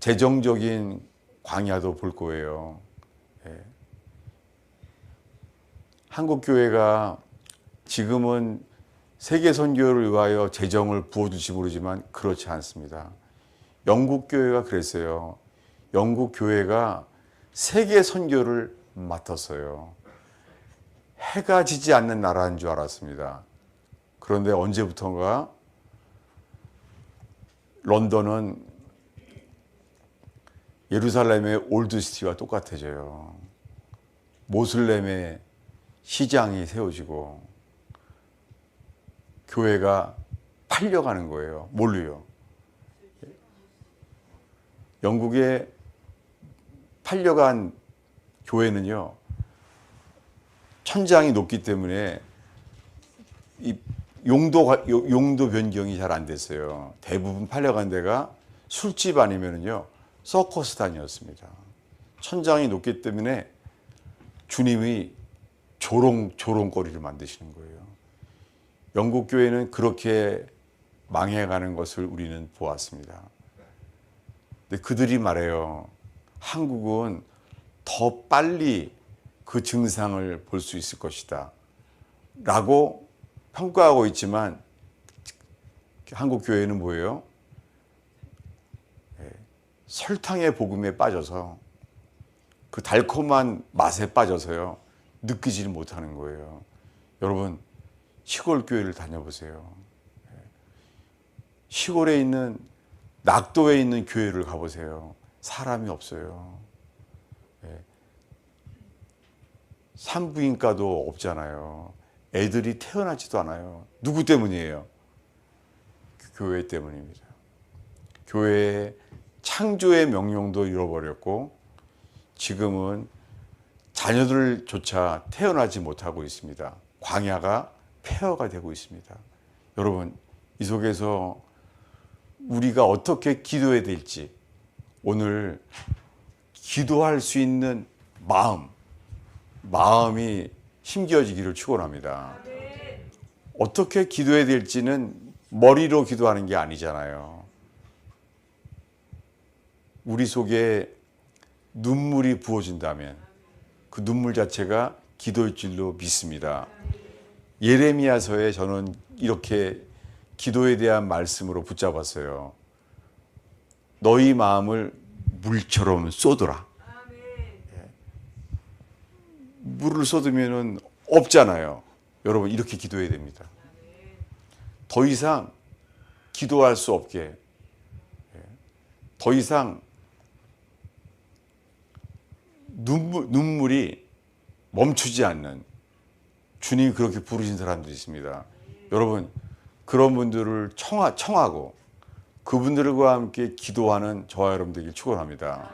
재정적인 광야도 볼 거예요. 예. 한국 교회가 지금은 세계 선교를 위하여 재정을 부어줄지 모르지만 그렇지 않습니다. 영국 교회가 그랬어요. 영국 교회가 세계 선교를 맡았어요. 해가 지지 않는 나라인 줄 알았습니다. 그런데 언제부턴가 런던은 예루살렘의 올드시티와 똑같아져요. 모슬렘의 시장이 세워지고 교회가 팔려가는 거예요. 뭘로요? 영국에 팔려간 교회는요, 천장이 높기 때문에 이 용도 변경이 잘 안 됐어요. 대부분 팔려간 데가 술집 아니면은요, 서커스단이었습니다. 천장이 높기 때문에 주님이 조롱거리를 만드시는 거예요. 영국 교회는 그렇게 망해가는 것을 우리는 보았습니다. 근데 그들이 말해요. 한국은 더 빨리 그 증상을 볼 수 있을 것이다 라고 평가하고 있지만 한국 교회는 뭐예요? 설탕의 복음에 빠져서 그 달콤한 맛에 빠져서요, 느끼지를 못하는 거예요. 여러분, 시골 교회를 다녀보세요. 시골에 있는 낙도에 있는 교회를 가보세요. 사람이 없어요. 산부인과도 없잖아요. 애들이 태어나지도 않아요. 누구 때문이에요? 교회 때문입니다. 교회의 창조의 명령도 잃어버렸고 지금은 자녀들조차 태어나지 못하고 있습니다. 광야가 폐허가 되고 있습니다. 여러분, 이 속에서 우리가 어떻게 기도해야 될지, 오늘 기도할 수 있는 마음이 힘겨지기를 축원합니다. 어떻게 기도해야 될지는 머리로 기도하는 게 아니잖아요. 우리 속에 눈물이 부어진다면 그 눈물 자체가 기도일 줄로 믿습니다. 예레미야서에 저는 이렇게 기도에 대한 말씀으로 붙잡았어요. 너희 마음을 물처럼 쏟으라. 물을 쏟으면 없잖아요. 여러분, 이렇게 기도해야 됩니다. 더 이상 기도할 수 없게, 더 이상 눈물이 멈추지 않는, 주님이 그렇게 부르신 사람들이 있습니다. 여러분, 그런 분들을 청하고 그분들과 함께 기도하는 저와 여러분들에게 축원합니다.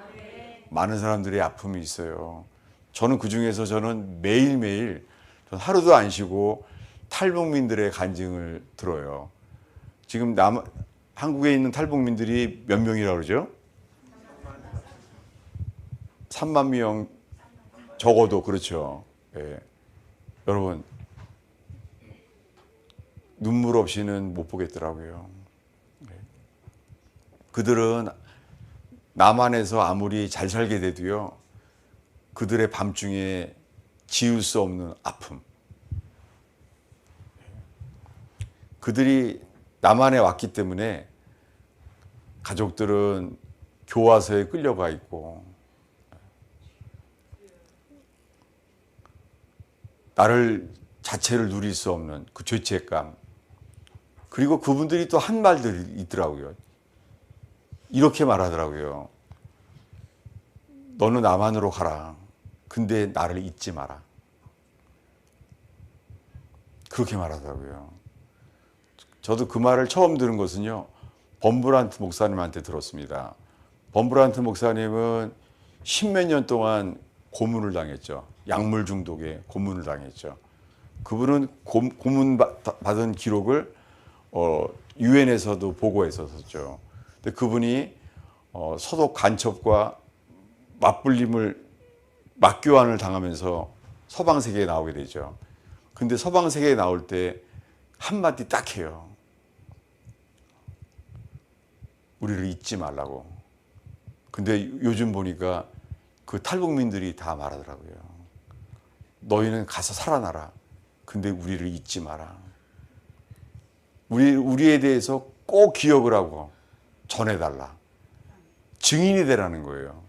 많은 사람들의 아픔이 있어요. 저는 그중에서 매일매일 하루도 안 쉬고 탈북민들의 간증을 들어요. 지금 한국에 있는 탈북민들이 몇 명이라고 그러죠? 3만 명 적어도. 그렇죠. 예. 여러분, 눈물 없이는 못 보겠더라고요. 예. 그들은 남한에서 아무리 잘 살게 돼도요, 그들의 밤중에 지울 수 없는 아픔. 그들이 남한에 왔기 때문에 가족들은 교화소에 끌려가 있고, 나를 자체를 누릴 수 없는 그 죄책감. 그리고 그분들이 또 한 말들이 있더라고요. 이렇게 말하더라고요. 너는 남한으로 가라. 근데 나를 잊지 마라. 그렇게 말하더라고요. 저도 그 말을 처음 들은 것은요, 범브란트 목사님한테 들었습니다. 범브란트 목사님은 10몇 년 동안 고문을 당했죠. 약물 중독에 고문을 당했죠. 그분은 고문 받은 기록을 유엔에서도 보고했었죠. 근데 그분이 서독 간첩과 맞교환을 당하면서 서방 세계에 나오게 되죠. 근데 서방 세계에 나올 때 한마디 딱 해요. 우리를 잊지 말라고. 근데 요즘 보니까 그 탈북민들이 다 말하더라고요. 너희는 가서 살아나라. 근데 우리를 잊지 마라. 우리에 대해서 꼭 기억을 하고 전해달라. 증인이 되라는 거예요.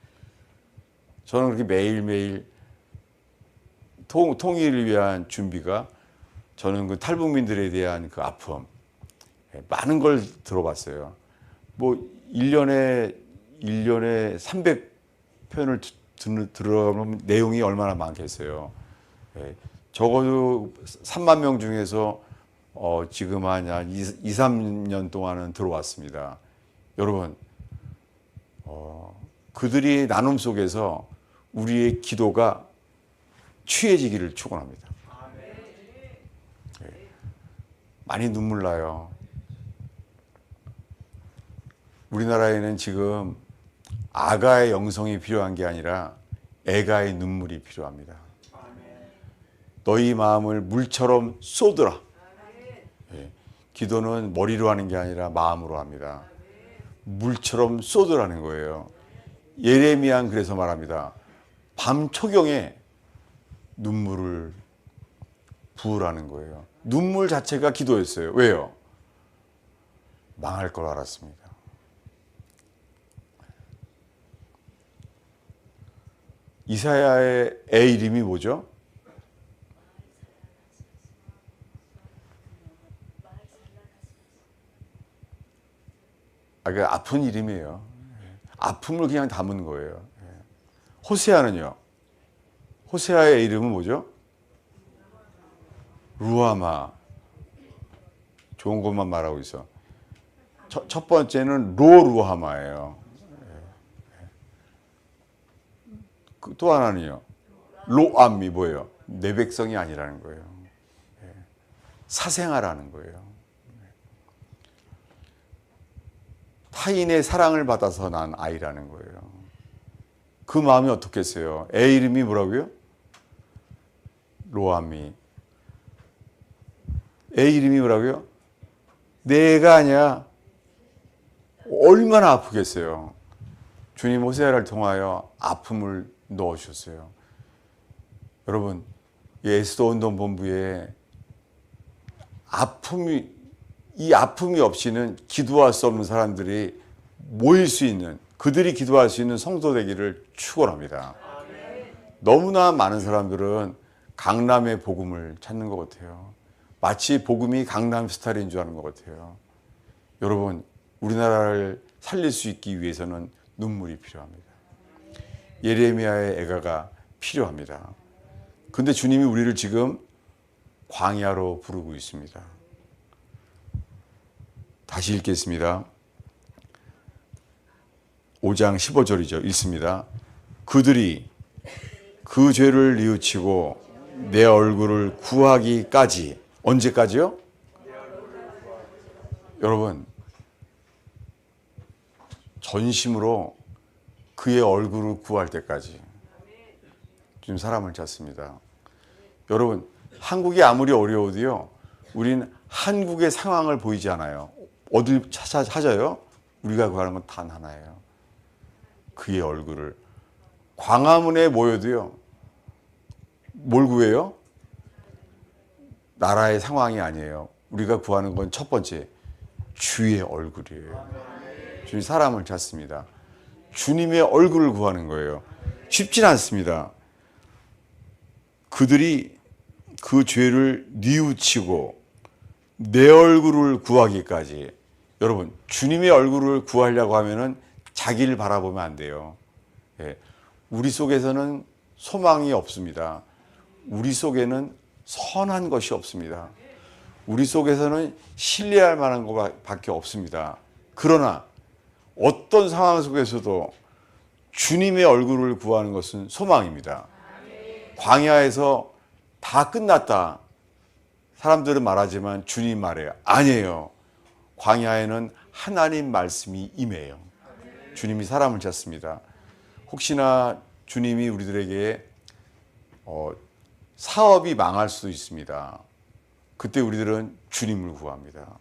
저는 그렇게 매일매일 통일을 위한 준비가, 저는 그 탈북민들에 대한 그 아픔, 많은 걸 들어봤어요. 뭐 1년에 300편을 들어가면 내용이 얼마나 많겠어요. 적어도 3만 명 중에서 지금 한 2, 3년 동안은 들어왔습니다. 여러분, 그들이 나눔 속에서 우리의 기도가 취해지기를 축원합니다. 많이 눈물 나요. 우리나라에는 지금 아가의 영성이 필요한 게 아니라 애가의 눈물이 필요합니다. 너희 마음을 물처럼 쏟으라. 기도는 머리로 하는 게 아니라 마음으로 합니다. 물처럼 쏟으라는 거예요. 예레미야는 그래서 말합니다. 밤 초경에 눈물을 부으라는 거예요. 눈물 자체가 기도였어요. 왜요? 망할 걸 알았습니다. 이사야의 애 이름이 뭐죠? 그 아픈 이름이에요. 아픔을 그냥 담은 거예요. 호세아는요? 호세아의 이름은 뭐죠? 루하마. 좋은 것만 말하고 있어. 첫 번째는 루하마예요. 또 하나는요. 로암이 뭐예요? 내 백성이 아니라는 거예요. 사생아라는 거예요. 타인의 사랑을 받아서 난 아이라는 거예요. 그 마음이 어떻겠어요? 애 이름이 뭐라고요? 로암이. 애 이름이 뭐라고요? 내가 아니야. 얼마나 아프겠어요. 주님 호세아를 통하여 아픔을 넣으셨어요. 여러분, 에스더 운동본부에 이 아픔이 없이는 기도할 수 없는 사람들이 모일 수 있는, 그들이 기도할 수 있는 성도 되기를 축원합니다. 너무나 많은 사람들은 강남의 복음을 찾는 것 같아요. 마치 복음이 강남 스타일인 줄 아는 것 같아요. 여러분, 우리나라를 살릴 수 있기 위해서는 눈물이 필요합니다. 예레미야의 애가가 필요합니다. 근데 주님이 우리를 지금 광야로 부르고 있습니다. 다시 읽겠습니다. 5장 15절이죠. 읽습니다. 그들이 그 죄를 뉘우치고 내 얼굴을 구하기까지. 언제까지요? 여러분, 전심으로 그의 얼굴을 구할 때까지 지금 사람을 찾습니다. 여러분, 한국이 아무리 어려워도요, 우리는 한국의 상황을 보이지 않아요. 어딜 찾아요? 우리가 구하는 건 단 하나예요. 그의 얼굴을. 광화문에 모여도요, 뭘 구해요? 나라의 상황이 아니에요. 우리가 구하는 건 첫 번째, 주의 얼굴이에요. 주님 사람을 찾습니다. 주님의 얼굴을 구하는 거예요. 쉽진 않습니다. 그들이 그 죄를 뉘우치고 내 얼굴을 구하기까지. 여러분, 주님의 얼굴을 구하려고 하면은 자기를 바라보면 안 돼요. 예. 우리 속에서는 소망이 없습니다. 우리 속에는 선한 것이 없습니다. 우리 속에서는 신뢰할 만한 것밖에 없습니다. 그러나 어떤 상황 속에서도 주님의 얼굴을 구하는 것은 소망입니다. 광야에서 다 끝났다. 사람들은 말하지만 주님 말해요. 아니에요. 광야에는 하나님 말씀이 임해요. 주님이 사람을 찾습니다. 혹시나 주님이 우리들에게 사업이 망할 수도 있습니다. 그때 우리들은 주님을 구합니다.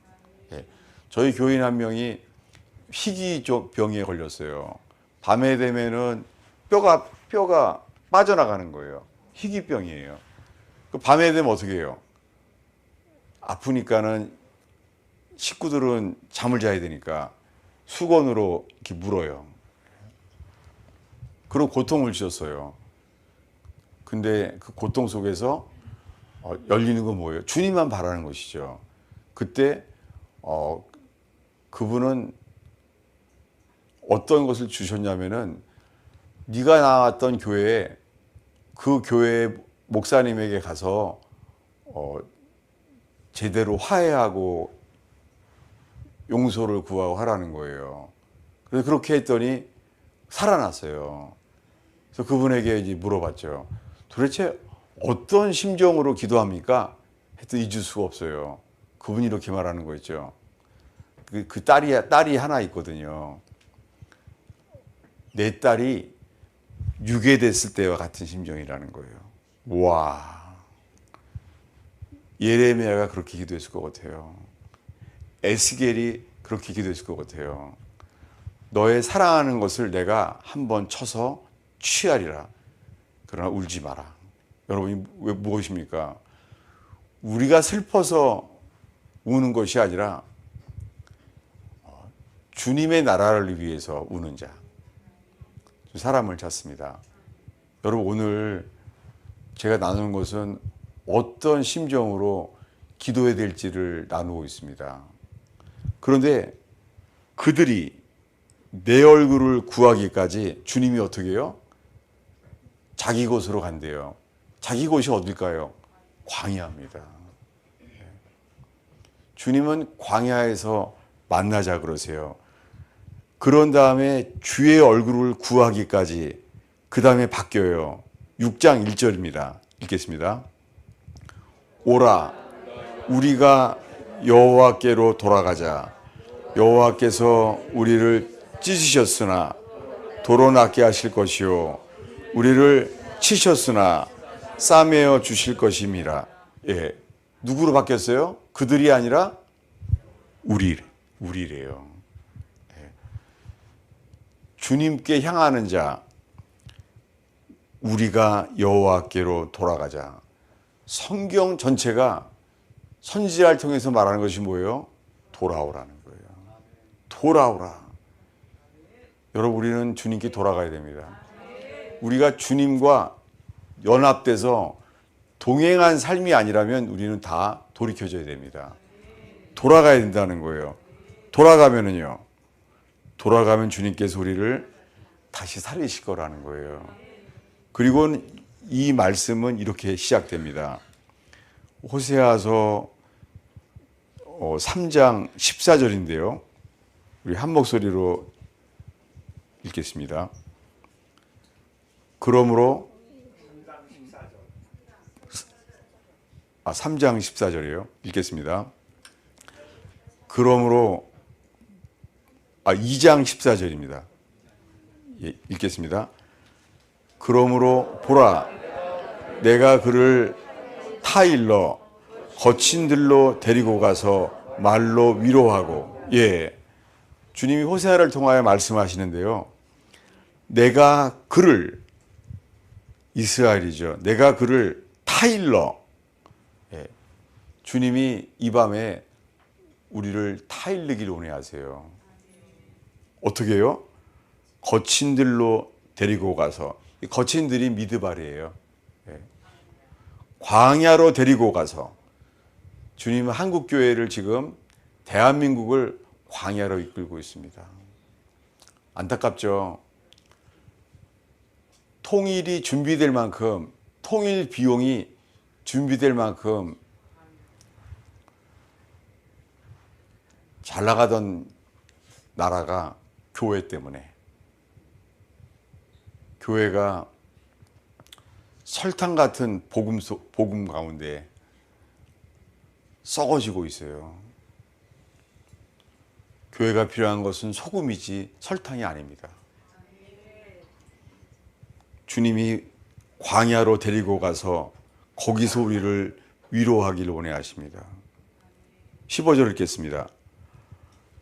예. 저희 교인 한 명이 희귀병에 걸렸어요. 밤에 되면은 뼈가 빠져나가는 거예요. 희귀병이에요. 밤에 되면 어떻게 해요? 아프니까는 식구들은 잠을 자야 되니까 수건으로 이렇게 물어요. 그런 고통을 주셨어요. 근데 그 고통 속에서 열리는 건 뭐예요? 주님만 바라는 것이죠. 그때 그분은 어떤 것을 주셨냐면은 네가 나왔던 교회에 그 교회 목사님에게 가서 제대로 화해하고 용서를 구하고 하라는 거예요. 그래서 그렇게 했더니 살아났어요. 그래서 그분에게 이제 물어봤죠. 도대체 어떤 심정으로 기도합니까? 했더니 잊을 수가 없어요. 그분이 이렇게 말하는 거 있죠. 그 딸이 하나 있거든요. 내 딸이 유괴됐을 때와 같은 심정이라는 거예요. 와, 예레미야가 그렇게 기도했을 것 같아요. 에스겔이 그렇게 기도했을 것 같아요. 너의 사랑하는 것을 내가 한번 쳐서 취하리라. 그러나 울지 마라. 여러분이 왜 무엇입니까? 우리가 슬퍼서 우는 것이 아니라 주님의 나라를 위해서 우는 자. 사람을 찾습니다. 여러분, 오늘 제가 나누는 것은 어떤 심정으로 기도해야 될지를 나누고 있습니다. 그런데 그들이 내 얼굴을 구하기까지 주님이 어떻게 해요? 자기 곳으로 간대요. 자기 곳이 어딜까요? 광야입니다. 주님은 광야에서 만나자 그러세요. 그런 다음에 주의 얼굴을 구하기까지 그 다음에 바뀌어요. 6장 1절입니다. 읽겠습니다. 오라 우리가 여호와께로 돌아가자. 여호와께서 우리를 찢으셨으나 도로 낫게 하실 것이요 우리를 치셨으나 싸매어 주실 것임이라. 예, 누구로 바뀌었어요? 그들이 아니라 우리래요. 예. 주님께 향하는 자, 우리가 여호와께로 돌아가자. 성경 전체가 선지자를 통해서 말하는 것이 뭐예요? 돌아오라는 거예요. 돌아오라. 여러분, 우리는 주님께 돌아가야 됩니다. 우리가 주님과 연합돼서 동행한 삶이 아니라면 우리는 다 돌이켜져야 됩니다. 돌아가야 된다는 거예요. 돌아가면 주님께서 우리를 다시 살리실 거라는 거예요. 그리고 이 말씀은 이렇게 시작됩니다. 호세아서 3장 14절인데요. 우리 한 목소리로 읽겠습니다. 그러므로 3장 14절이에요. 읽겠습니다. 그러므로 2장 14절입니다. 예, 읽겠습니다. 그러므로 보라 내가 그를 타일러 거친 들로 데리고 가서 말로 위로하고. 예, 주님이 호세아를 통하여 말씀하시는데요. 내가 그를, 이스라엘이죠. 내가 그를 타일러. 예, 주님이 이 밤에 우리를 타일르기를 원해하세요. 어떻게 해요? 거친 들로 데리고 가서. 이 거친 들이 미드발이에요. 예. 광야로 데리고 가서. 주님은 한국교회를 지금 대한민국을 광야로 이끌고 있습니다. 안타깝죠. 통일이 준비될 만큼, 통일 비용이 준비될 만큼 잘 나가던 나라가 교회 때문에, 교회가 설탕 같은 복음 가운데 썩어지고 있어요. 교회가 필요한 것은 소금이지 설탕이 아닙니다. 주님이 광야로 데리고 가서 거기서 우리를 위로하기를 원해하십니다. 15절 읽겠습니다.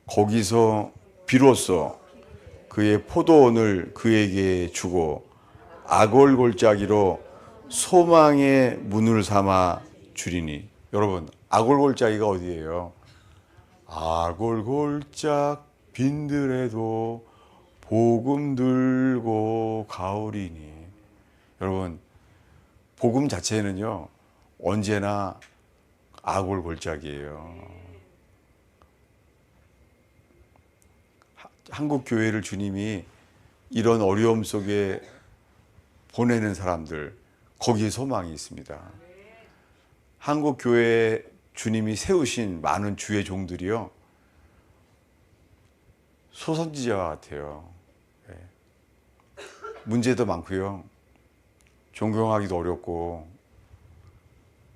거기서 비로소 그의 포도원을 그에게 주고 아골골짜기로 소망의 문을 삼아 주리니. 여러분, 아골골짜기가 어디예요? 아골골짝 빈들에도 복음 들고 가오리니. 여러분, 복음 자체는요 언제나 아골골짝이에요. 한국 교회를 주님이 이런 어려움 속에 보내는 사람들, 거기에 소망이 있습니다. 한국 교회에 주님이 세우신 많은 주의 종들이요 소선지자와 같아요. 문제도 많고요, 존경하기도 어렵고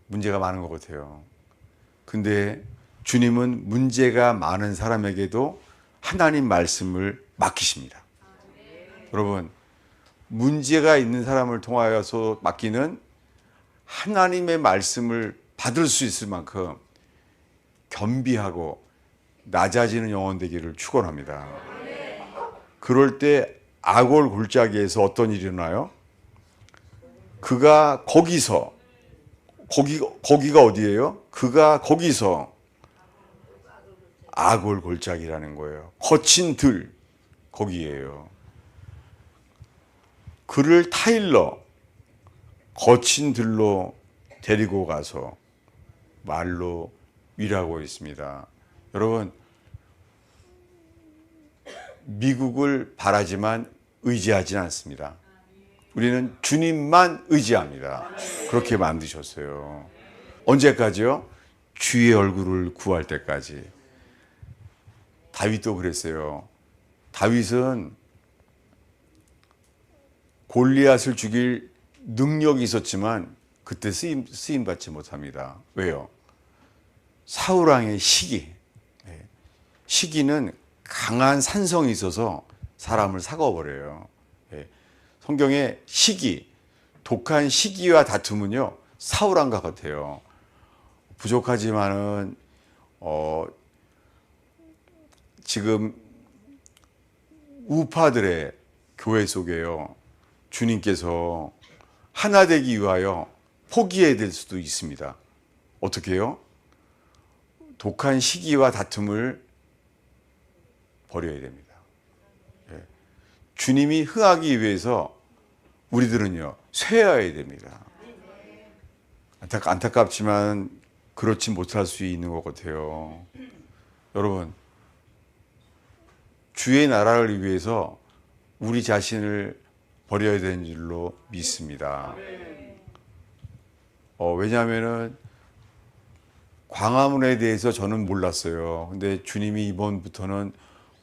문제가 많은 것 같아요. 근데 주님은 문제가 많은 사람에게도 하나님 말씀을 맡기십니다. 여러분, 문제가 있는 사람을 통하여서 맡기는 하나님의 말씀을 받을 수 있을 만큼 겸비하고 낮아지는 영혼 되기를 축원합니다. 그럴 때 아골 골짜기에서 어떤 일이 일어나요? 그가 거기서, 거기가 어디예요? 그가 거기서, 아골 골짜기라는 거예요. 거친 들, 거기에요. 그를 타일러, 거친 들로 데리고 가서 말로 위라고 있습니다. 여러분, 미국을 바라지만 의지하지는 않습니다. 우리는 주님만 의지합니다. 그렇게 만드셨어요. 언제까지요? 주의 얼굴을 구할 때까지. 다윗도 그랬어요. 다윗은 골리앗을 죽일 능력이 있었지만 그때 쓰임 받지 못합니다. 왜요? 사울 왕의 시기. 시기는 강한 산성이 있어서 사람을 삭아버려요. 성경의 시기, 독한 시기와 다툼은요, 사울 왕과 같아요. 부족하지만은 지금 우파들의 교회 속에요, 주님께서 하나 되기 위하여 포기해야 될 수도 있습니다. 어떻게 해요? 독한 시기와 다툼을 버려야 됩니다. 주님이 흥하기 위해서 우리들은요, 쇠해야 됩니다. 안타깝지만 그렇지 못할 수 있는 것 같아요. 여러분, 주의 나라를 위해서 우리 자신을 버려야 되는 줄로 믿습니다. 왜냐하면은 광화문에 대해서 저는 몰랐어요. 근데 주님이 이번부터는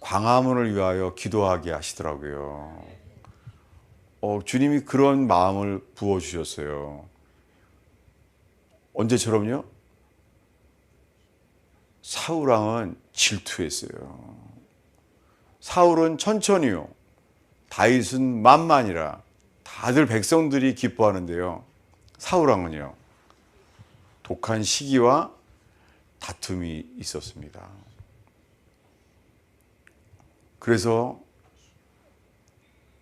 광화문을 위하여 기도하게 하시더라고요. 주님이 그런 마음을 부어주셨어요. 언제처럼요? 사울 왕은 질투했어요. 사울은 천천히요, 다윗은 만만이라 다들 백성들이 기뻐하는데요, 사울 왕은요, 독한 시기와 다툼이 있었습니다. 그래서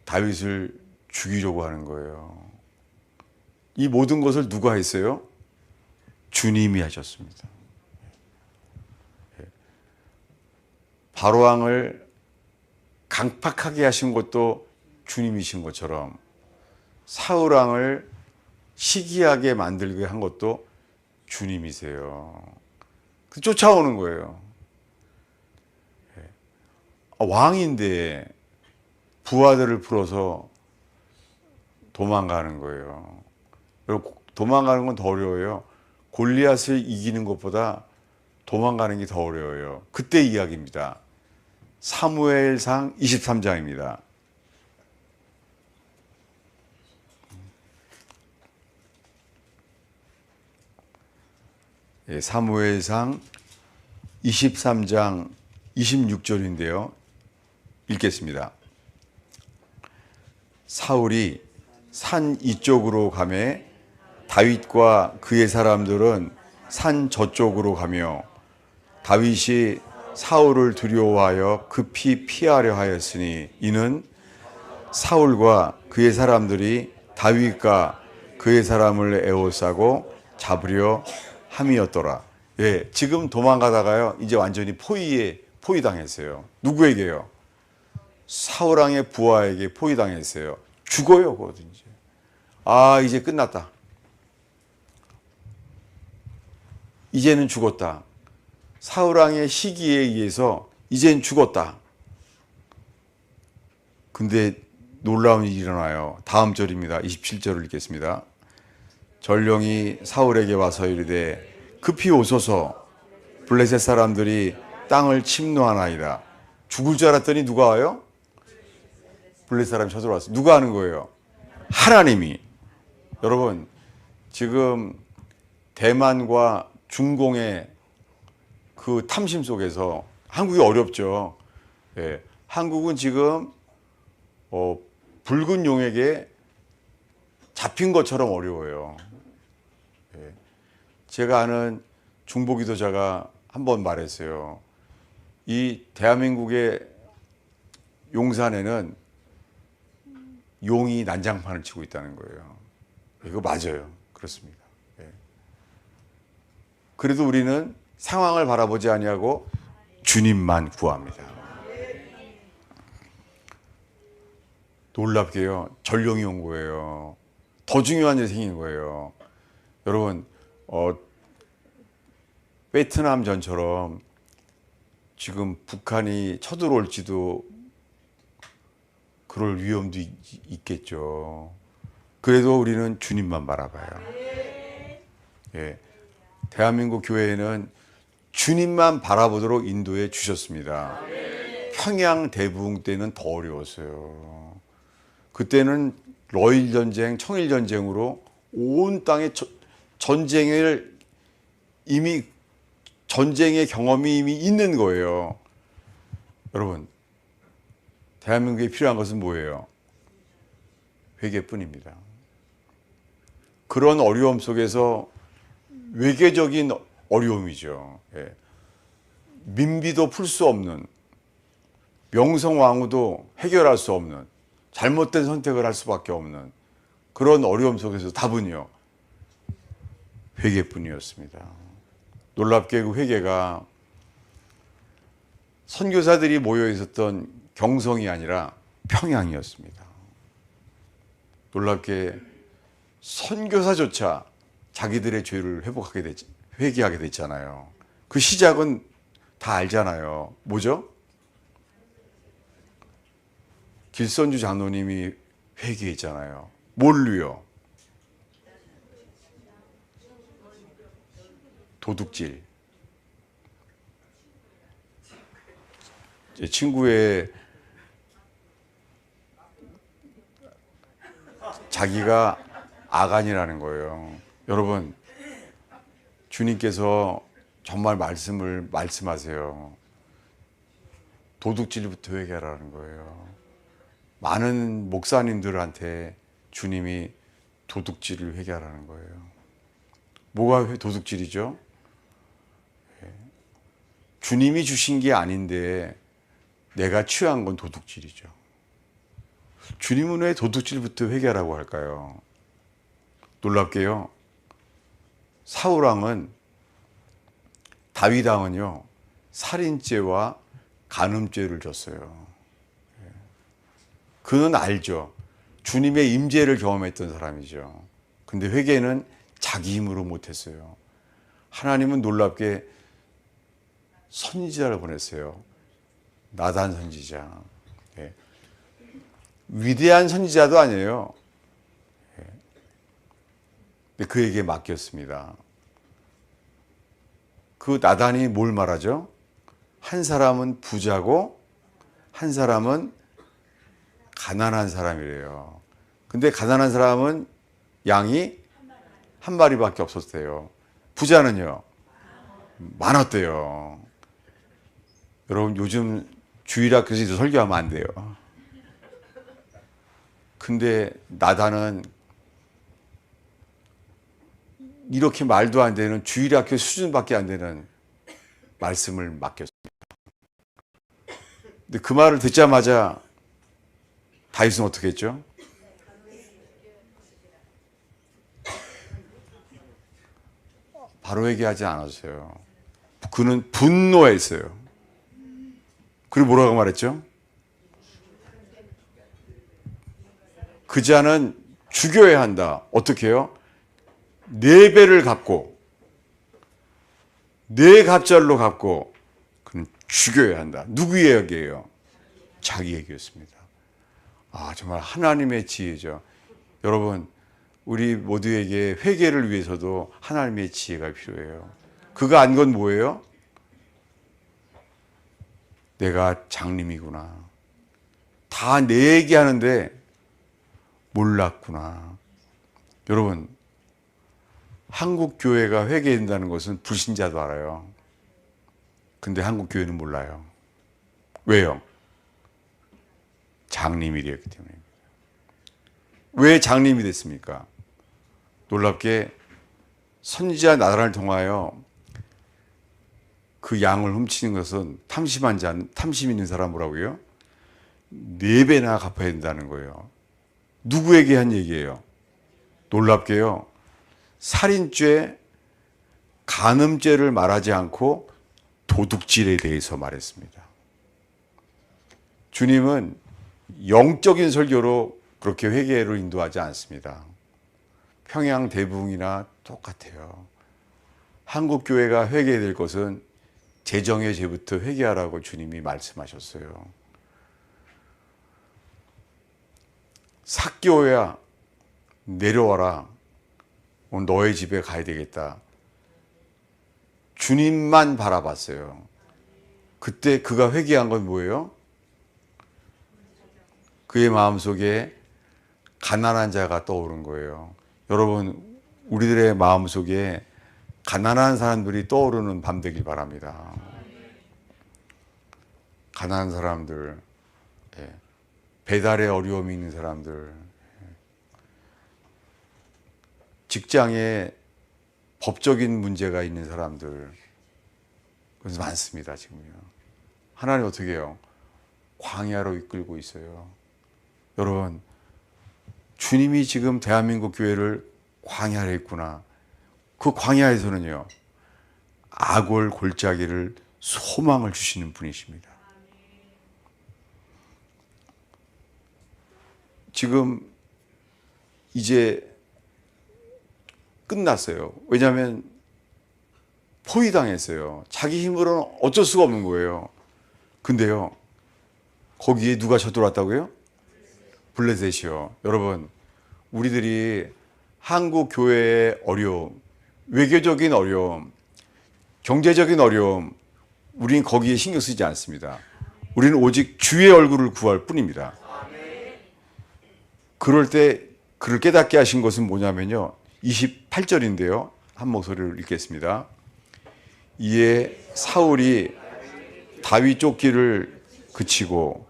다윗을 죽이려고 하는 거예요. 이 모든 것을 누가 했어요? 주님이 하셨습니다. 바로왕을 강팍하게 하신 것도 주님이신 것처럼 사울왕을 시기하게 만들게 한 것도 주님이세요. 쫓아오는 거예요. 왕인데 부하들을 풀어서 도망가는 거예요. 도망가는 건 더 어려워요. 골리앗을 이기는 것보다 도망가는 게 더 어려워요. 그때 이야기입니다. 사무엘상 23장입니다. 사무엘상 23장 26절인데요. 읽겠습니다. 사울이 산 이쪽으로 가매 다윗과 그의 사람들은 산 저쪽으로 가며 다윗이 사울을 두려워하여 급히 피하려 하였으니 이는 사울과 그의 사람들이 다윗과 그의 사람을 에워싸고 잡으려 함이었더라. 지금 도망가다가요, 이제 완전히 포위당했어요. 누구에게요? 사울왕의 부하에게 포위당했어요. 죽어요, 거든지. 이제 끝났다. 이제는 죽었다. 사울왕의 시기에 의해서 이젠 죽었다. 근데 놀라운 일이 일어나요. 다음 절입니다. 27절을 읽겠습니다. 전령이 사울에게 와서 이르되 급히 오소서, 블레셋 사람들이 땅을 침노하나이다. 죽을 줄 알았더니 누가 와요? 블레셋 사람이 쳐들어왔어요. 누가 하는 거예요? 하나님이. 여러분, 지금 대만과 중공의 그 탐심 속에서 한국이 어렵죠. 한국은 지금 붉은 용에게 잡힌 것처럼 어려워요. 제가 아는 중보기도자가 한 번 말했어요. 이 대한민국의 용산에는 용이 난장판을 치고 있다는 거예요. 이거 맞아요. 그렇습니다. 그래도 우리는 상황을 바라보지 아니하고 주님만 구합니다. 놀랍게요, 전령이 온 거예요. 더 중요한 일이 생긴 거예요. 여러분, 베트남 전처럼 지금 북한이 쳐들어올지도 그럴 위험도 있겠죠. 그래도 우리는 주님만 바라봐요. 예. 대한민국 교회는 주님만 바라보도록 인도해 주셨습니다. 평양 대부흥 때는 더 어려웠어요. 그때는 러일 전쟁, 청일 전쟁으로 온 땅에 전쟁을 이미 전쟁의 경험이 이미 있는 거예요. 여러분, 대한민국에 필요한 것은 뭐예요? 회개뿐입니다. 그런 어려움 속에서 외교적인 어려움이죠. 예. 민비도 풀 수 없는, 명성왕후도 해결할 수 없는, 잘못된 선택을 할 수밖에 없는 그런 어려움 속에서 답은요, 회개뿐이었습니다. 놀랍게 그 회개가 선교사들이 모여 있었던 경성이 아니라 평양이었습니다. 놀랍게 선교사조차 자기들의 죄를 회개하게 됐잖아요. 그 시작은 다 알잖아요. 뭐죠? 길선주 장로님이 회개했잖아요. 뭘로요? 도둑질. 제 친구의 자기가 아간이라는 거예요. 여러분, 주님께서 정말 말씀하세요. 도둑질부터 회개하라는 거예요. 많은 목사님들한테 주님이 도둑질을 회개하라는 거예요. 뭐가 도둑질이죠? 주님이 주신 게 아닌데 내가 취한 건 도둑질이죠. 주님은 왜 도둑질부터 회개하라고 할까요? 놀랍게요. 사울왕은, 다윗왕은요, 살인죄와 간음죄를 졌어요. 그는 알죠. 주님의 임재를 경험했던 사람이죠. 근데 회개는 자기 힘으로 못했어요. 하나님은 놀랍게 선지자를 보냈어요. 나단 선지자. 예. 위대한 선지자도 아니에요. 예. 근데 그에게 맡겼습니다. 그 나단이 뭘 말하죠? 한 사람은 부자고 한 사람은 가난한 사람이래요. 근데 가난한 사람은 양이 한 마리밖에 없었대요. 부자는요, 많았대요. 여러분, 요즘 주일학교에서 설교하면 안 돼요. 근데 나단은 이렇게 말도 안 되는 주일학교 수준밖에 안 되는 말씀을 맡겼습니다. 근데 그 말을 듣자마자 다윗은 어떻게 했죠? 바로 회개하지 않았어요. 그는 분노했어요. 그리고 뭐라고 말했죠? 그 자는 죽여야 한다. 어떻게 해요? 4배를 갚고 4갑절로 갚고 그는 죽여야 한다. 누구의 얘기예요? 자기 얘기였습니다. 아, 정말 하나님의 지혜죠. 여러분, 우리 모두에게 회개를 위해서도 하나님의 지혜가 필요해요. 그가 안 건 뭐예요? 내가 장님이구나. 다 내 얘기하는데 몰랐구나. 여러분, 한국 교회가 회개된다는 것은 불신자도 알아요. 근데 한국 교회는 몰라요. 왜요? 장님이 되었기 때문입니다. 왜 장님이 됐습니까? 놀랍게 선지자 나단을 통하여 그 양을 훔치는 것은 탐심 있는 사람 뭐라고요? 4배나 갚아야 된다는 거예요. 누구에게 한 얘기예요? 놀랍게요. 살인죄, 간음죄를 말하지 않고 도둑질에 대해서 말했습니다. 주님은 영적인 설교로 그렇게 회개로 인도하지 않습니다. 평양 대부흥이나 똑같아요. 한국 교회가 회개될 것은 재정의 죄부터 회개하라고 주님이 말씀하셨어요. 삭개오야 내려와라. 오늘 너의 집에 가야 되겠다. 주님만 바라봤어요. 그때 그가 회개한 건 뭐예요? 그의 마음속에 가난한 자가 떠오른 거예요. 여러분, 우리들의 마음속에 가난한 사람들이 떠오르는 밤 되길 바랍니다. 가난한 사람들, 배달에 어려움이 있는 사람들, 직장에 법적인 문제가 있는 사람들, 그래서 많습니다, 지금요. 하나님 어떻게 해요? 광야로 이끌고 있어요. 여러분, 주님이 지금 대한민국 교회를 광야에 있구나. 그 광야에서는요, 악월 골짜기를 소망을 주시는 분이십니다. 지금 이제 끝났어요. 왜냐하면 포위당했어요. 자기 힘으로는 어쩔 수가 없는 거예요. 근데요, 거기에 누가 쳐들어왔다고요? 블레셋이요. 여러분, 우리들이 한국 교회의 어려움, 외교적인 어려움, 경제적인 어려움, 우리는 거기에 신경 쓰지 않습니다. 우리는 오직 주의 얼굴을 구할 뿐입니다. 그럴 때 그를 깨닫게 하신 것은 뭐냐면요, 28절인데요. 한 목소리로 읽겠습니다. 이에 사울이 다윗 쫓기를 그치고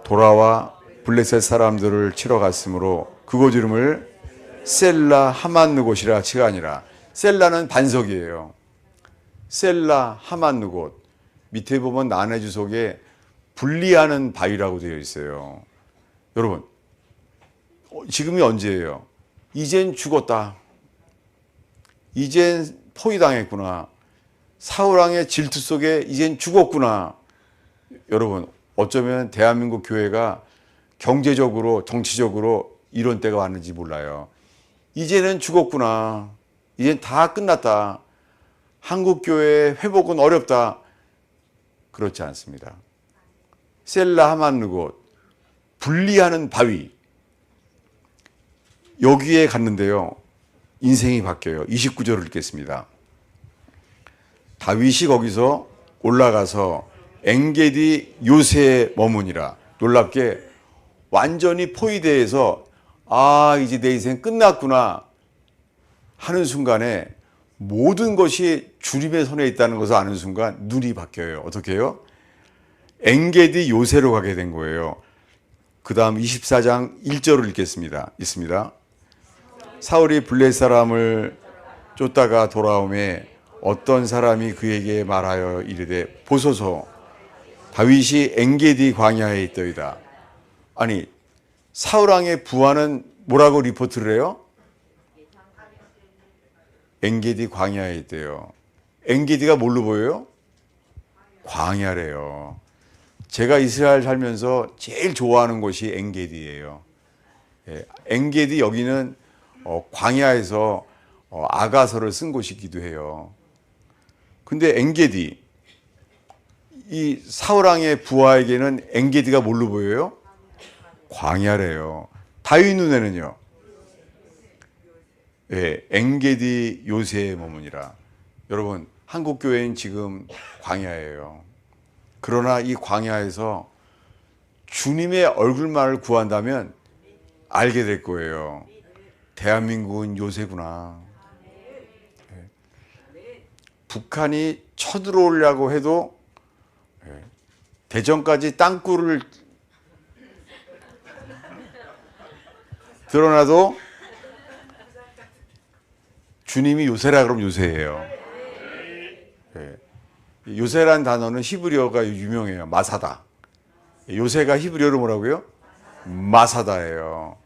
돌아와 블레셋 사람들을 치러 갔으므로 그곳 이름을 셀라 하만느곳이라 치가 아니라, 셀라는 반석이에요. 셀라 하만느곳, 밑에 보면 난해 주석에 분리하는 바위라고 되어 있어요. 여러분, 지금이 언제예요? 이젠 죽었다. 이젠 포위당했구나. 사울왕의 질투 속에 이젠 죽었구나. 여러분, 어쩌면 대한민국 교회가 경제적으로, 정치적으로 이런 때가 왔는지 몰라요. 이제는 죽었구나. 이젠 다 끝났다. 한국 교회의 회복은 어렵다. 그렇지 않습니다. 셀라 하만느곳, 분리하는 바위. 여기에 갔는데요, 인생이 바뀌어요. 29절을 읽겠습니다. 다윗이 거기서 올라가서 엔게디 요새에 머무니라. 놀랍게 완전히 포위대에서 이제 내 인생 끝났구나 하는 순간에 모든 것이 주님의 손에 있다는 것을 아는 순간 눈이 바뀌어요. 어떻게 해요? 엔게디 요새로 가게 된 거예요. 그 다음 24장 1절을 읽겠습니다. 있습니다. 사울이 블레셋 사람을 쫓다가 돌아오매 어떤 사람이 그에게 말하여 이르되 보소서 다윗이 엔게디 광야에 있더이다. 아니, 사울왕의 부하는 뭐라고 리포트를 해요? 엔게디 광야에 있대요. 엔게디가 뭘로 보여요? 광야래요. 제가 이스라엘 살면서 제일 좋아하는 곳이 엔게디예요. 엔게디 여기는 광야에서 아가서를 쓴 곳이기도 해요. 근데 엔게디, 이 사울왕의 부하에게는 엔게디가 뭘로 보여요? 광야래요. 다윗 눈에는요, 엔게디 요새에 머무니라. 여러분, 한국 교회는 지금 광야예요. 그러나 이 광야에서 주님의 얼굴만을 구한다면 알게 될 거예요. 대한민국은 요새구나. 북한이 쳐들어오려고 해도 대전까지 땅굴을 드러나도 주님이 요새라 그러면 요새예요. 요새란 단어는 히브리어가 유명해요. 마사다. 요새가 히브리어로 뭐라고요? 마사다예요.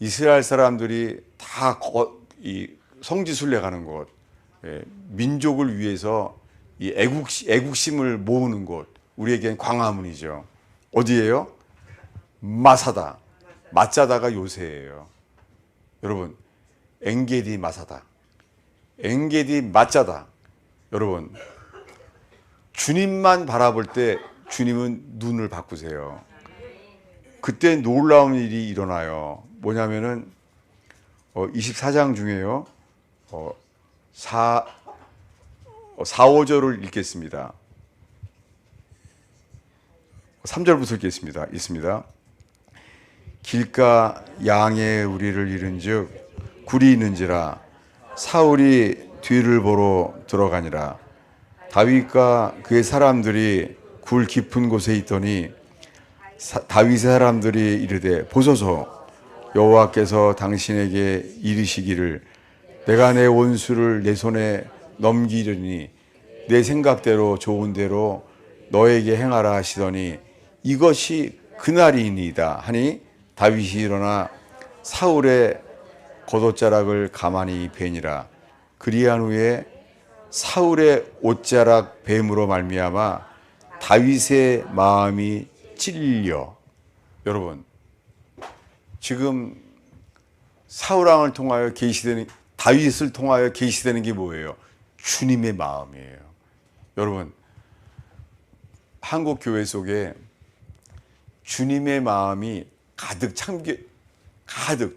이스라엘 사람들이 다 성지순례 가는 곳, 민족을 위해서 이 애국심을 모으는 곳, 우리에겐 광화문이죠. 어디예요? 마사다. 마짜다가 요새예요. 여러분, 엔게디 마사다, 엔게디 마짜다. 여러분, 주님만 바라볼 때 주님은 눈을 바꾸세요. 그때 놀라운 일이 일어나요. 뭐냐면은 24장 중에요. 4, 5절을 읽겠습니다. 3절부터 읽겠습니다. 있습니다. 길가 양의 우리를 잃은즉 굴이 있는지라 사울이 뒤를 보러 들어가니라. 다윗과 그의 사람들이 굴 깊은 곳에 있더니 다윗의 사람들이 이르되 보소서 여호와께서 당신에게 이르시기를 내가 내 원수를 내 손에 넘기려니 내 생각대로 좋은 대로 너에게 행하라 하시더니 이것이 그날이니이다 하니 다윗이 일어나 사울의 겉옷자락을 가만히 베니라. 그리한 후에 사울의 옷자락 뱀으로 말미암아 다윗의 마음이 찔려. 여러분, 지금 사울 왕을 통하여 계시되는, 다윗을 통하여 계시되는 게 뭐예요? 주님의 마음이에요. 여러분, 한국 교회 속에 주님의 마음이 가득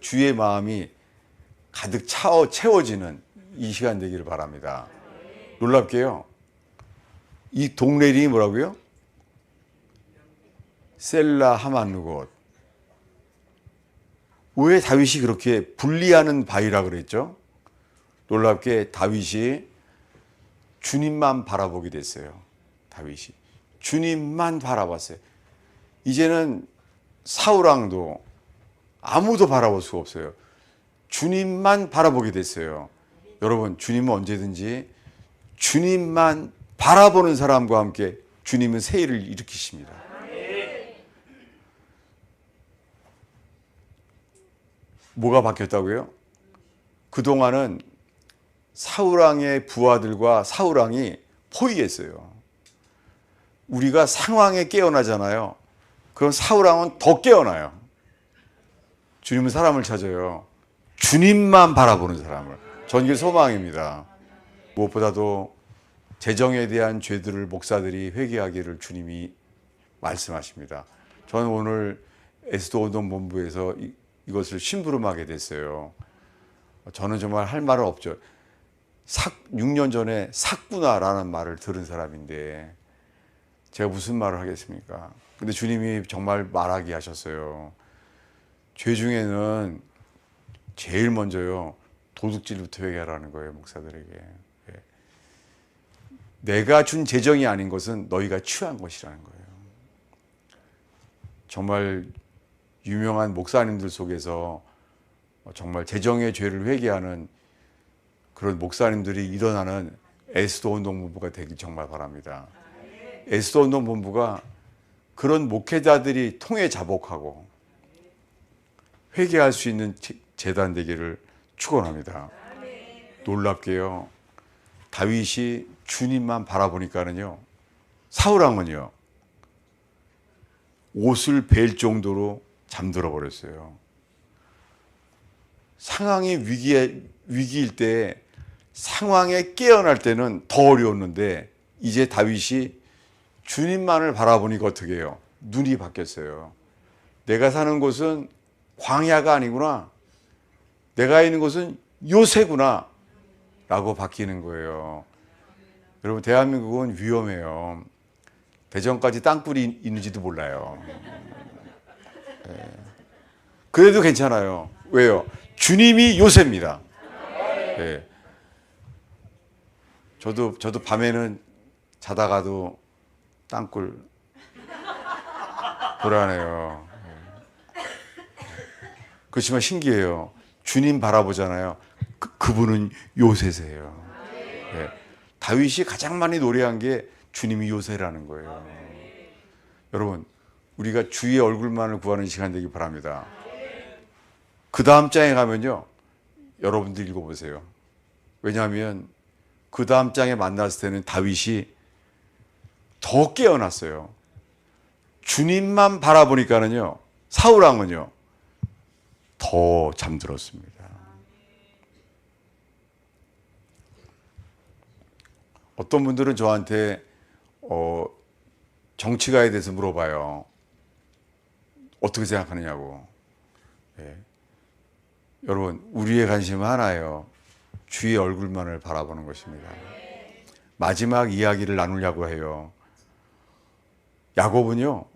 주의 마음이 가득 채워지는 이 시간 되기를 바랍니다. 놀랍게요. 이 동네 이름이 뭐라고요? 셀라 하만누곳. 왜 다윗이 그렇게 분리하는 바위라 그랬죠? 놀랍게 다윗이 주님만 바라보게 됐어요. 다윗이 주님만 바라봤어요. 이제는 사울왕도 아무도 바라볼 수가 없어요. 주님만 바라보게 됐어요. 여러분, 주님은 언제든지 주님만 바라보는 사람과 함께 주님은 새 일을 일으키십니다. 뭐가 바뀌었다고요? 그동안은 사울왕의 부하들과 사울왕이 포위했어요. 우리가 상황에 깨어나잖아요. 그럼 사울왕은 더 깨어나요. 주님은 사람을 찾아요. 주님만 바라보는 사람을. 전 이게 소망입니다. 무엇보다도 재정에 대한 죄들을 목사들이 회개하기를 주님이 말씀하십니다. 저는 오늘 에스더 운동본부에서 이것을 심부름하게 됐어요. 저는 정말 할 말은 없죠. 6년 전에 샀구나라는 말을 들은 사람인데 제가 무슨 말을 하겠습니까? 근데 주님이 정말 말하게 하셨어요. 죄 중에는 제일 먼저요, 도둑질부터 회개하라는 거예요, 목사들에게. 내가 준 재정이 아닌 것은 너희가 취한 것이라는 거예요. 정말 유명한 목사님들 속에서 정말 재정의 죄를 회개하는 그런 목사님들이 일어나는 에스더 운동본부가 되길 정말 바랍니다. 에스더 운동본부가 그런 목회자들이 통해 자복하고 회개할 수 있는 재단 되기를 축원합니다. 놀랍게요, 다윗이 주님만 바라보니까는요, 사울왕은요 옷을 벨 정도로 잠들어 버렸어요. 상황이 위기일 때, 상황에 깨어날 때는 더 어려웠는데 이제 다윗이 주님만을 바라보니까 어떻게 해요? 눈이 바뀌었어요. 내가 사는 곳은 광야가 아니구나, 내가 있는 곳은 요새구나 라고 바뀌는 거예요. 여러분, 대한민국은 위험해요. 대전까지 땅굴이 있는지도 몰라요. 그래도 괜찮아요. 왜요? 주님이 요새입니다. 네. 저도 밤에는 자다가도 땅굴 불안해요. 그렇지만 신기해요. 주님 바라보잖아요. 그분은 요새세요. 네. 다윗이 가장 많이 노래한 게 주님이 요새라는 거예요. 여러분, 우리가 주의 얼굴만을 구하는 시간 되기 바랍니다. 그 다음 장에 가면요, 여러분들 읽어보세요. 왜냐하면 그 다음 장에 만났을 때는 다윗이 더 깨어났어요. 주님만 바라보니까는요, 사울왕은요 더 잠들었습니다. 어떤 분들은 저한테 정치가에 대해서 물어봐요. 어떻게 생각하느냐고. 예. 여러분, 우리의 관심은 하나예요. 주의 얼굴만을 바라보는 것입니다. 마지막 이야기를 나누려고 해요. 야곱은요,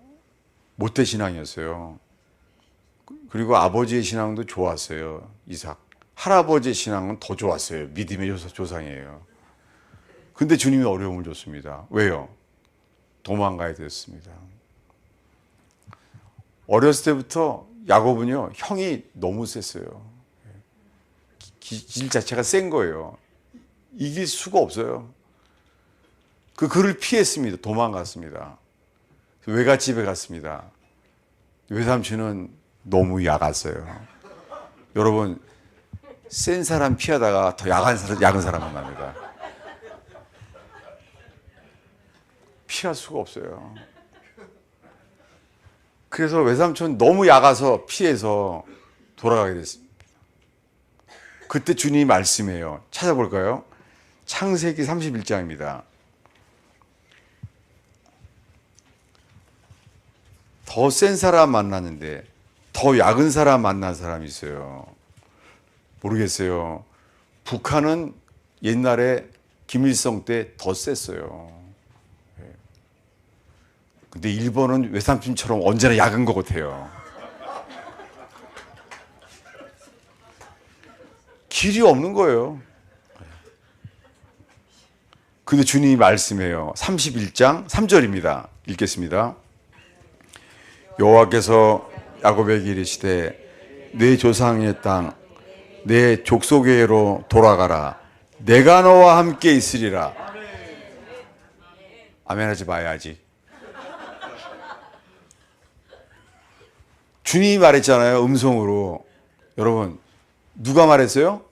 못된 신앙이었어요. 그리고 아버지의 신앙도 좋았어요. 이삭. 할아버지의 신앙은 더 좋았어요. 믿음의 조상이에요. 근데 주님이 어려움을 줬습니다. 왜요? 도망가야 됐습니다. 어렸을 때부터 야곱은요, 형이 너무 셌어요. 기질 자체가 센 거예요. 이길 수가 없어요. 그를 피했습니다. 도망갔습니다. 외갓집에 갔습니다. 외삼촌은 너무 약았어요. 여러분, 센 사람 피하다가 더 약은 사람 만납니다. 피할 수가 없어요. 그래서 외삼촌 너무 약아서 피해서 돌아가게 됐습니다. 그때 주님이 말씀해요. 찾아볼까요? 창세기 31장입니다. 더 센 사람 만났는데 더 약은 사람 만난 사람이 있어요. 모르겠어요. 북한은 옛날에 김일성 때 더 셌어요. 근데 일본은 외삼촌처럼 언제나 약은 것 같아요. 길이 없는 거예요. 근데 주님이 말씀해요. 31장 3절입니다. 읽겠습니다. 여호와께서 야곱에게 이르시되 내 조상의 땅 내 족속에게로 돌아가라. 내가 너와 함께 있으리라. 아멘하지 마야지. 주님이 말했잖아요. 음성으로. 여러분, 누가 말했어요?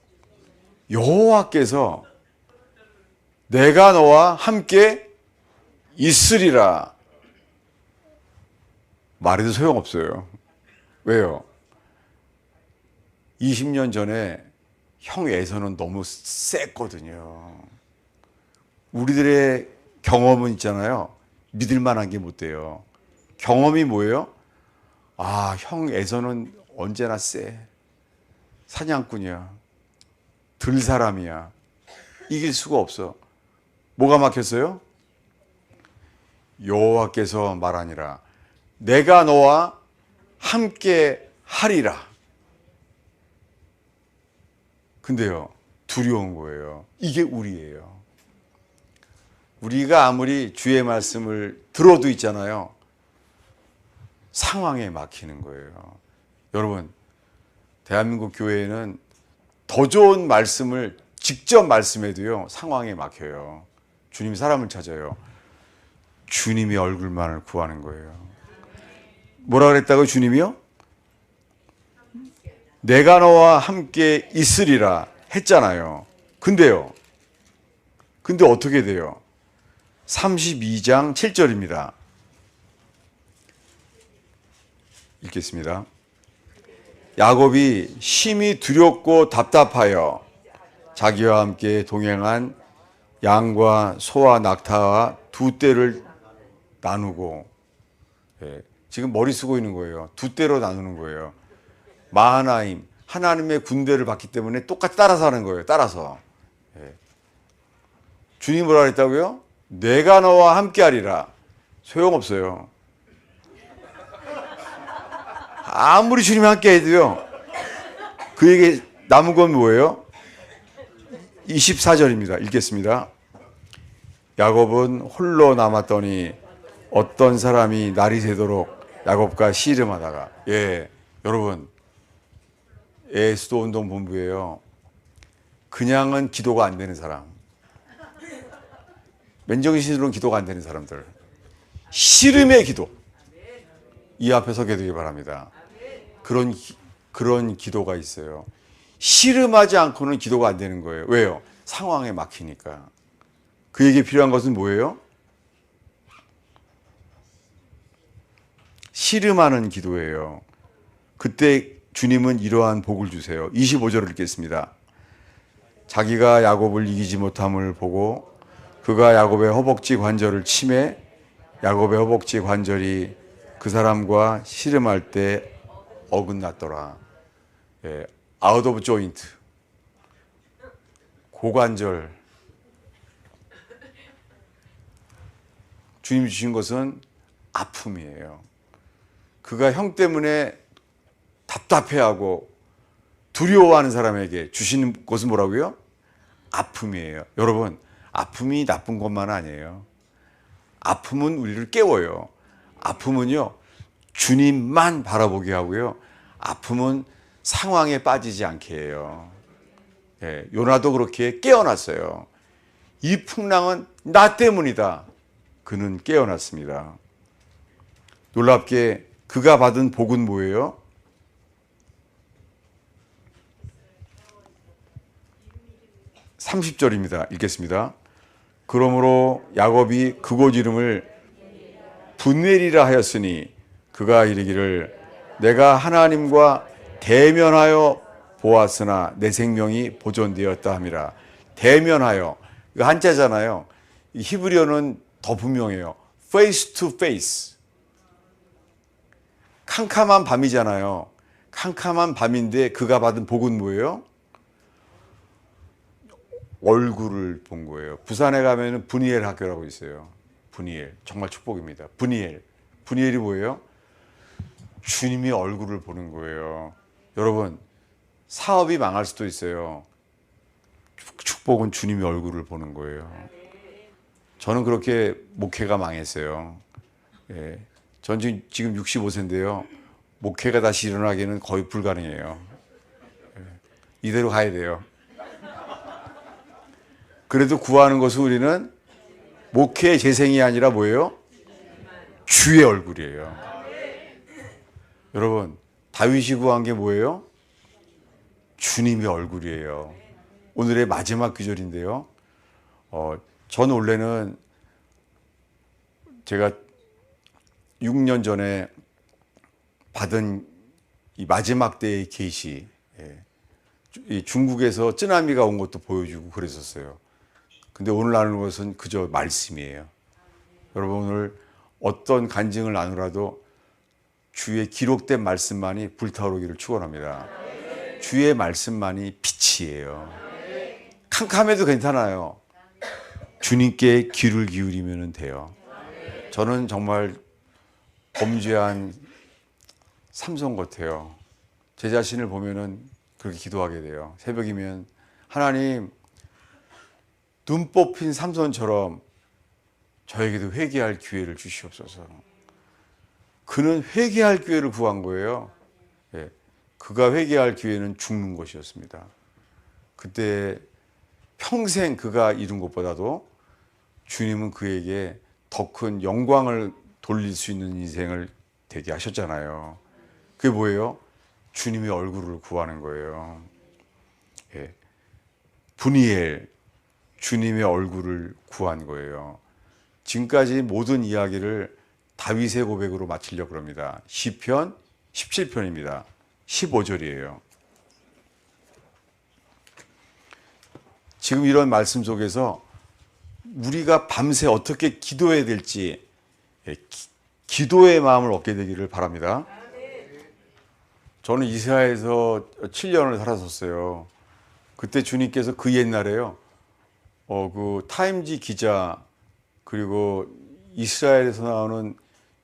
여호와께서 내가 너와 함께 있으리라. 말해도 소용없어요. 왜요? 20년 전에 형 에서는 너무 셌거든요. 우리들의 경험은 있잖아요. 믿을 만한 게 못 돼요. 경험이 뭐예요? 아, 형 에서는 언제나 세. 사냥꾼이야. 들 사람이야. 이길 수가 없어. 뭐가 막혔어요? 여호와께서 말하니라. 내가 너와 함께 하리라. 근데요, 두려운 거예요. 이게 우리예요. 우리가 아무리 주의 말씀을 들어도 있잖아요. 상황에 막히는 거예요. 여러분, 대한민국 교회에는 더 좋은 말씀을 직접 말씀해도요, 상황에 막혀요. 주님이 사람을 찾아요. 주님의 얼굴만을 구하는 거예요. 뭐라 그랬다고 주님이요? 내가 너와 함께 있으리라 했잖아요. 근데 어떻게 돼요? 32장 7절입니다. 읽겠습니다. 야곱이 심히 두렵고 답답하여 자기와 함께 동행한 양과 소와 낙타와 두 떼를 나누고, 지금 머리 쓰고 있는 거예요. 두 떼로 나누는 거예요. 마하나임, 하나님의 군대를 받기 때문에 똑같이 따라서 하는 거예요. 따라서. 주님이 뭐라 그랬다고요? 내가 너와 함께 하리라. 소용없어요. 아무리 주님이 함께 해도요, 그에게 남은 건 뭐예요? 24절입니다. 읽겠습니다. 야곱은 홀로 남았더니 어떤 사람이 날이 새도록 야곱과 씨름하다가, 여러분, 수도운동 본부예요. 그냥은 기도가 안 되는 사람, 맨정신으로는 기도가 안 되는 사람들, 씨름의 기도, 이 앞에 서게 되길 바랍니다. 그런 기도가 있어요. 씨름하지 않고는 기도가 안 되는 거예요. 왜요? 상황에 막히니까. 그에게 필요한 것은 뭐예요? 씨름하는 기도예요. 그때 주님은 이러한 복을 주세요. 25절을 읽겠습니다. 자기가 야곱을 이기지 못함을 보고 그가 야곱의 허벅지 관절을 치매 야곱의 허벅지 관절이 그 사람과 씨름할 때 어긋났더라. 예, out of joint, 고관절. 주님이 주신 것은 아픔이에요. 그가 형 때문에 답답해하고 두려워하는 사람에게 주시는 것은 뭐라고요? 아픔이에요. 여러분, 아픔이 나쁜 것만 아니에요. 아픔은 우리를 깨워요. 아픔은요, 주님만 바라보게 하고요. 아픔은 상황에 빠지지 않게 해요. 예, 요나도 그렇게 깨어났어요. 이 풍랑은 나 때문이다. 그는 깨어났습니다. 놀랍게 그가 받은 복은 뭐예요? 30절입니다. 읽겠습니다. 그러므로 야곱이 그곳 이름을 분엘이라 하였으니 그가 이르기를 내가 하나님과 대면하여 보았으나 내 생명이 보존되었다 함이라. 대면하여, 이거 한자잖아요. 이 히브리어는 더 분명해요. face to face. 캄캄한 밤이잖아요. 캄캄한 밤인데 그가 받은 복은 뭐예요? 얼굴을 본 거예요. 부산에 가면 분이엘 학교라고 있어요. 분이엘. 정말 축복입니다. 분이엘. 분이엘이 뭐예요? 주님이 얼굴을 보는 거예요. 여러분, 사업이 망할 수도 있어요. 축복은 주님이 얼굴을 보는 거예요. 저는 그렇게 목회가 망했어요. 예. 전 지금 65세인데요. 목회가 다시 일어나기는 거의 불가능해요. 예. 이대로 가야 돼요. 그래도 구하는 것은 우리는 목회의 재생이 아니라 뭐예요? 주의 얼굴이에요. 여러분, 다윗이 구한 게 뭐예요? 주님의 얼굴이에요. 오늘의 마지막 구절인데요. 전 원래는 제가 6년 전에 받은 이 마지막 때의 계시, 이 중국에서 쓰나미가 온 것도 보여주고 그랬었어요. 근데 오늘 나누는 것은 그저 말씀이에요. 여러분, 오늘 어떤 간증을 나누라도 주의 기록된 말씀만이 불타오르기를 축원합니다. 주의 말씀만이 빛이에요. 캄캄해도 괜찮아요. 주님께 귀를 기울이면 돼요. 저는 정말 범죄한 삼손 같아요. 제 자신을 보면은 그렇게 기도하게 돼요. 새벽이면 하나님, 눈 뽑힌 삼손처럼 저에게도 회개할 기회를 주시옵소서. 그는 회개할 기회를 구한 거예요. 예, 그가 회개할 기회는 죽는 것이었습니다. 그때 평생 그가 이룬 것보다도 주님은 그에게 더 큰 영광을 돌릴 수 있는 인생을 되게 하셨잖아요. 그게 뭐예요? 주님의 얼굴을 구하는 거예요. 예. 분이엘, 주님의 얼굴을 구한 거예요. 지금까지 모든 이야기를 다윗의 고백으로 마치려고 합니다. 시편 17편입니다. 15절이에요. 지금 이런 말씀 속에서 우리가 밤새 어떻게 기도해야 될지, 기도의 마음을 얻게 되기를 바랍니다. 저는 이스라엘에서 7년을 살았었어요. 그때 주님께서 그 옛날에요. 그 타임지 기자, 그리고 이스라엘에서 나오는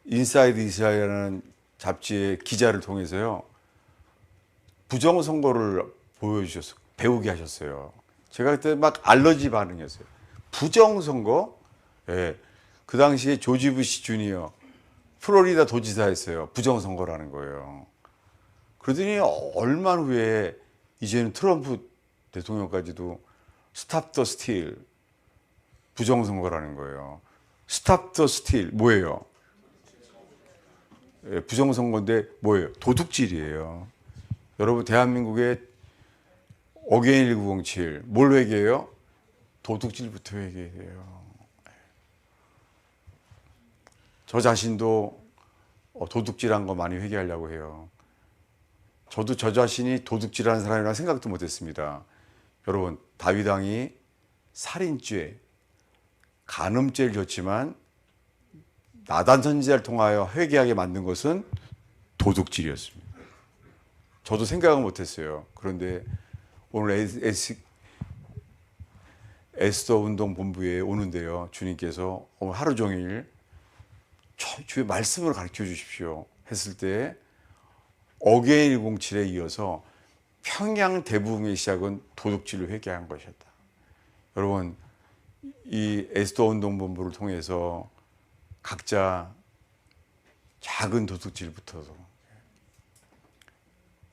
인사이드 이스라엘이라는 잡지의 기자를 통해서요. 부정선거를 보여주셨어요. 배우게 하셨어요. 제가 그때 막 알러지 반응이었어요. 부정선거? 예. 그 당시에 조지 부시 주니어 플로리다 도지사였어요. 부정선거라는 거예요. 그러더니 얼마 후에 이제는 트럼프 대통령까지도 스탑 더 스틸, 부정선거라는 거예요. 스탑 더 스틸 뭐예요? 예, 부정선거인데 뭐예요? 도둑질이에요. 여러분, 대한민국의 어게인 1907 뭘 회개해요? 도둑질부터 회개해요. 저 자신도 도둑질한 거 많이 회개하려고 해요. 저도 저 자신이 도둑질하는 사람이라 생각도 못했습니다. 여러분, 다윗 왕이 살인죄, 간음죄를 졌지만 나단 선지자를 통하여 회개하게 만든 것은 도둑질이었습니다. 저도 생각은 못했어요. 그런데 오늘 에스더 운동 본부에 오는데요, 주님께서 오늘 하루 종일 주의 말씀을 가르쳐 주십시오 했을 때 어게인 107에 이어서 평양 대부흥의 시작은 도둑질을 회개한 것이었다. 여러분, 이 에스더 운동 본부를 통해서 각자 작은 도둑질부터도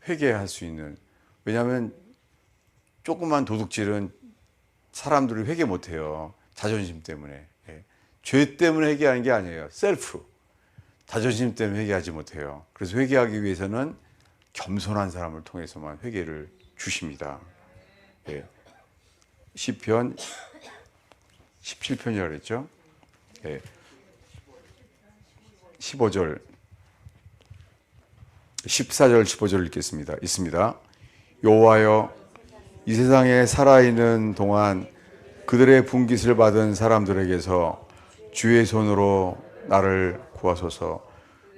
회개할 수 있는, 왜냐하면 조그만 도둑질은 사람들이 회개 못해요. 자존심 때문에. 죄 때문에 회개하는 게 아니에요. 셀프. 자존심 때문에 회개하지 못해요. 그래서 회개하기 위해서는 겸손한 사람을 통해서만 회개를 주십니다. 시편 17편이라고 그랬죠. 15절, 14절, 15절 읽겠습니다. 있습니다. 여호와여, 이 세상에 살아있는 동안 그들의 분깃을 받은 사람들에게서 주의 손으로 나를 구하소서.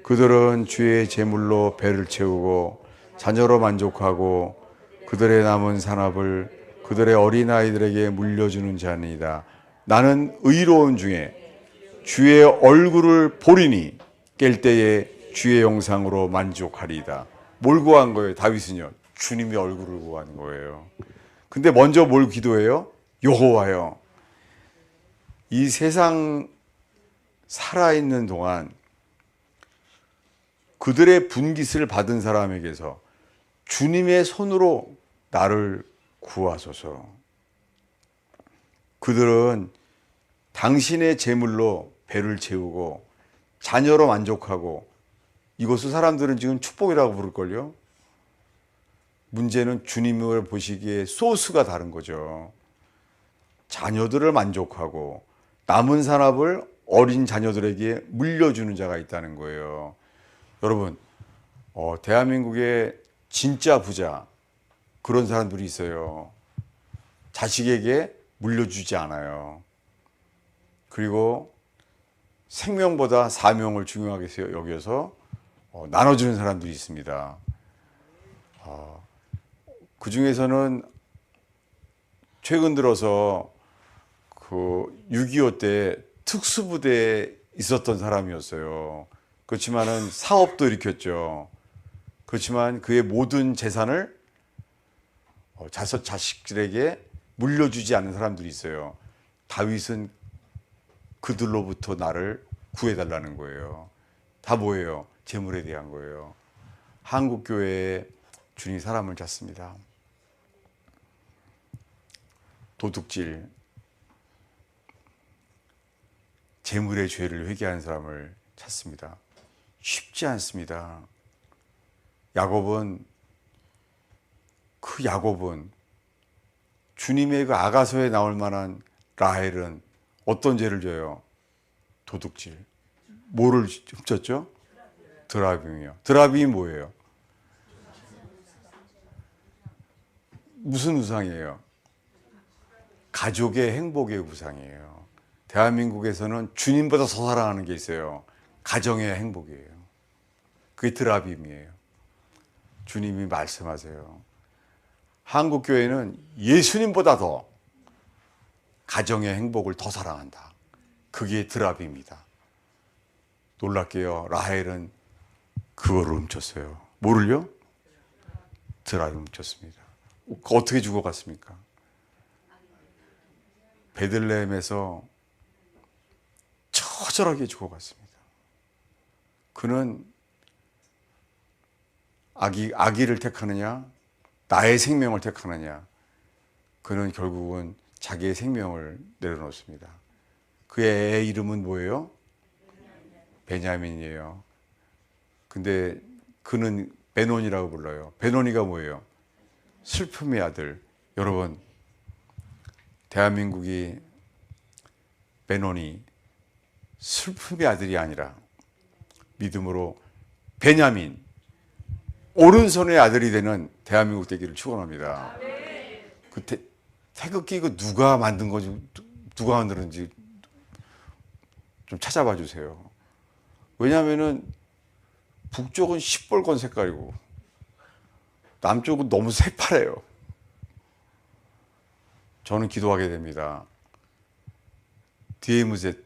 그들은 주의 제물로 배를 채우고 자녀로 만족하고 그들의 남은 산업을 그들의 어린아이들에게 물려주는 자니이다. 나는 의로운 중에 주의 얼굴을 보리니 깰 때에 주의 영상으로 만족하리이다. 뭘 구한 거예요? 다윗은요, 주님의 얼굴을 구한 거예요. 근데 먼저 뭘 기도해요? 여호와여, 이 세상 살아있는 동안 그들의 분깃을 받은 사람에게서 주님의 손으로 나를 구하소서. 그들은 당신의 제물로 배를 채우고 자녀로 만족하고, 이것을 사람들은 지금 축복이라고 부를걸요. 문제는 주님을 보시기에 소스가 다른 거죠. 자녀들을 만족하고 남은 산업을 어린 자녀들에게 물려주는 자가 있다는 거예요. 여러분, 대한민국에 진짜 부자, 그런 사람들이 있어요. 자식에게 물려주지 않아요. 그리고 생명보다 사명을 중요하게 여겨서 나눠주는 사람들이 있습니다. 그 중에서는 최근 들어서 그 6.25 때 특수부대에 있었던 사람이었어요. 그렇지만은 사업도 일으켰죠. 그렇지만 그의 모든 재산을 자식들에게 물려주지 않는 사람들이 있어요. 다윗은 그들로부터 나를 구해달라는 거예요. 다 뭐예요? 재물에 대한 거예요. 한국 교회에 주님이 사람을 찾습니다. 도둑질, 재물의 죄를 회개하는 사람을 찾습니다. 쉽지 않습니다. 야곱은 주님의 그 아가서에 나올 만한 라헬은 어떤 죄를 져요? 도둑질. 뭐를 훔쳤죠? 드라빔이요. 드라빔이 뭐예요? 무슨 우상이에요? 가족의 행복의 우상이에요. 대한민국에서는 주님보다 더 사랑하는 게 있어요. 가정의 행복이에요. 그게 드라빔이에요. 주님이 말씀하세요. 한국 교회는 예수님보다 더 가정의 행복을 더 사랑한다. 그게 드라빔이다. 놀랍게요, 라헬은 그거를 훔쳤어요. 뭐를요? 드라빔 훔쳤습니다. 어떻게 죽어갔습니까? 베들레헴에서 처절하게 죽어갔습니다. 그는 아기를 택하느냐, 나의 생명을 택하느냐, 그는 결국은 자기의 생명을 내려놓습니다. 그의 애 이름은 뭐예요? 베냐민이에요. 근데 그는 베논이라고 불러요. 베논이가 뭐예요? 슬픔의 아들. 여러분, 대한민국이 베논이 슬픔의 아들이 아니라 믿음으로 베냐민, 오른손의 아들이 되는 대한민국 되기를 축원합니다. 그 태극기 이거 누가 만든 건지, 누가 만들었는지 좀 찾아봐 주세요. 왜냐하면은 북쪽은 시뻘건 색깔이고 남쪽은 너무 새파래요. 저는 기도하게 됩니다. DMZ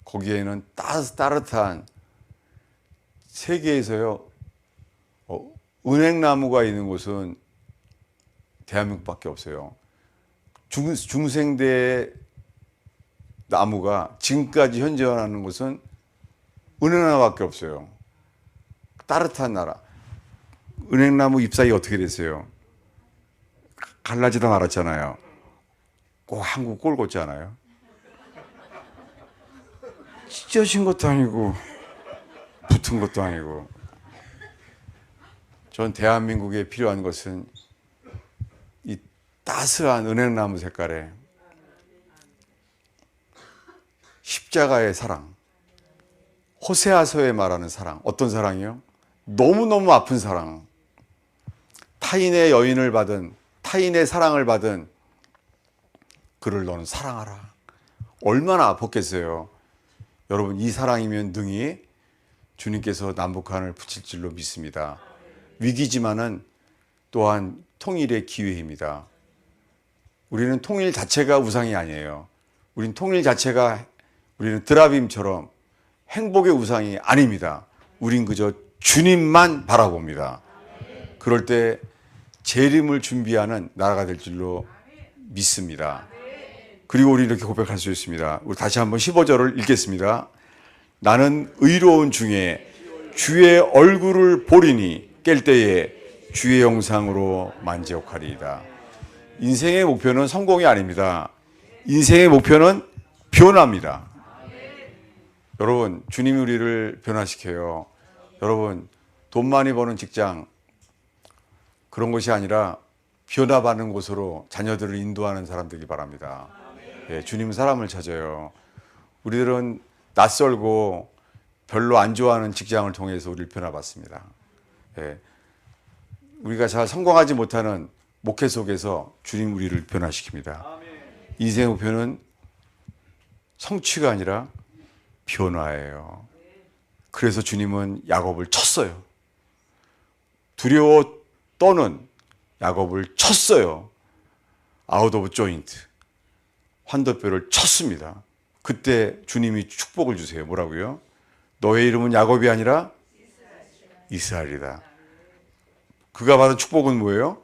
거기에는 따뜻한 세계에서요 은행나무가 있는 곳은 대한민국밖에 없어요. 중생대 나무가 지금까지 현존하는 곳은 은행나무밖에 없어요. 따뜻한 나라. 은행나무 잎사귀 어떻게 됐어요? 갈라지다 말았잖아요. 꼭 한국 꼴 꽂잖아요. 찢어진 것도 아니고 붙은 것도 아니고. 전 대한민국에 필요한 것은 이 따스한 은행나무 색깔의 십자가의 사랑. 호세아서에 말하는 사랑. 어떤 사랑이요? 너무너무 아픈 사랑. 타인의 여인을 받은, 타인의 사랑을 받은 그를 너는 사랑하라. 얼마나 아팠겠어요. 여러분, 이 사랑이면 능히 주님께서 남북한을 붙일 줄로 믿습니다. 위기지만은 또한 통일의 기회입니다. 우리는 통일 자체가 우상이 아니에요. 우리는 통일 자체가 우리는 드라빔처럼 행복의 우상이 아닙니다. 우린 그저 주님만 바라봅니다. 그럴 때 재림을 준비하는 나라가 될 줄로 믿습니다. 그리고 우리 이렇게 고백할 수 있습니다. 우리 다시 한번 15절을 읽겠습니다. 나는 의로운 중에 주의 얼굴을 보리니 깰 때에 주의 영상으로 만족하리이다. 인생의 목표는 성공이 아닙니다. 인생의 목표는 변화입니다. 여러분, 주님이 우리를 변화시켜요. 여러분, 돈 많이 버는 직장 그런 것이 아니라 변화받는 곳으로 자녀들을 인도하는 사람 되기 바랍니다. 예, 주님은 사람을 찾아요. 우리들은 낯설고 별로 안 좋아하는 직장을 통해서 우리를 변화받습니다. 예, 우리가 잘 성공하지 못하는 목회 속에서 주님 우리를 변화시킵니다. 인생의 목표는 성취가 아니라 변화예요. 그래서 주님은 야곱을 쳤어요. 두려워 떠는 야곱을 쳤어요. 아웃 오브 조인트. 환도뼈를 쳤습니다. 그때 주님이 축복을 주세요. 뭐라고요? 너의 이름은 야곱이 아니라 이스라엘이다. 그가 받은 축복은 뭐예요?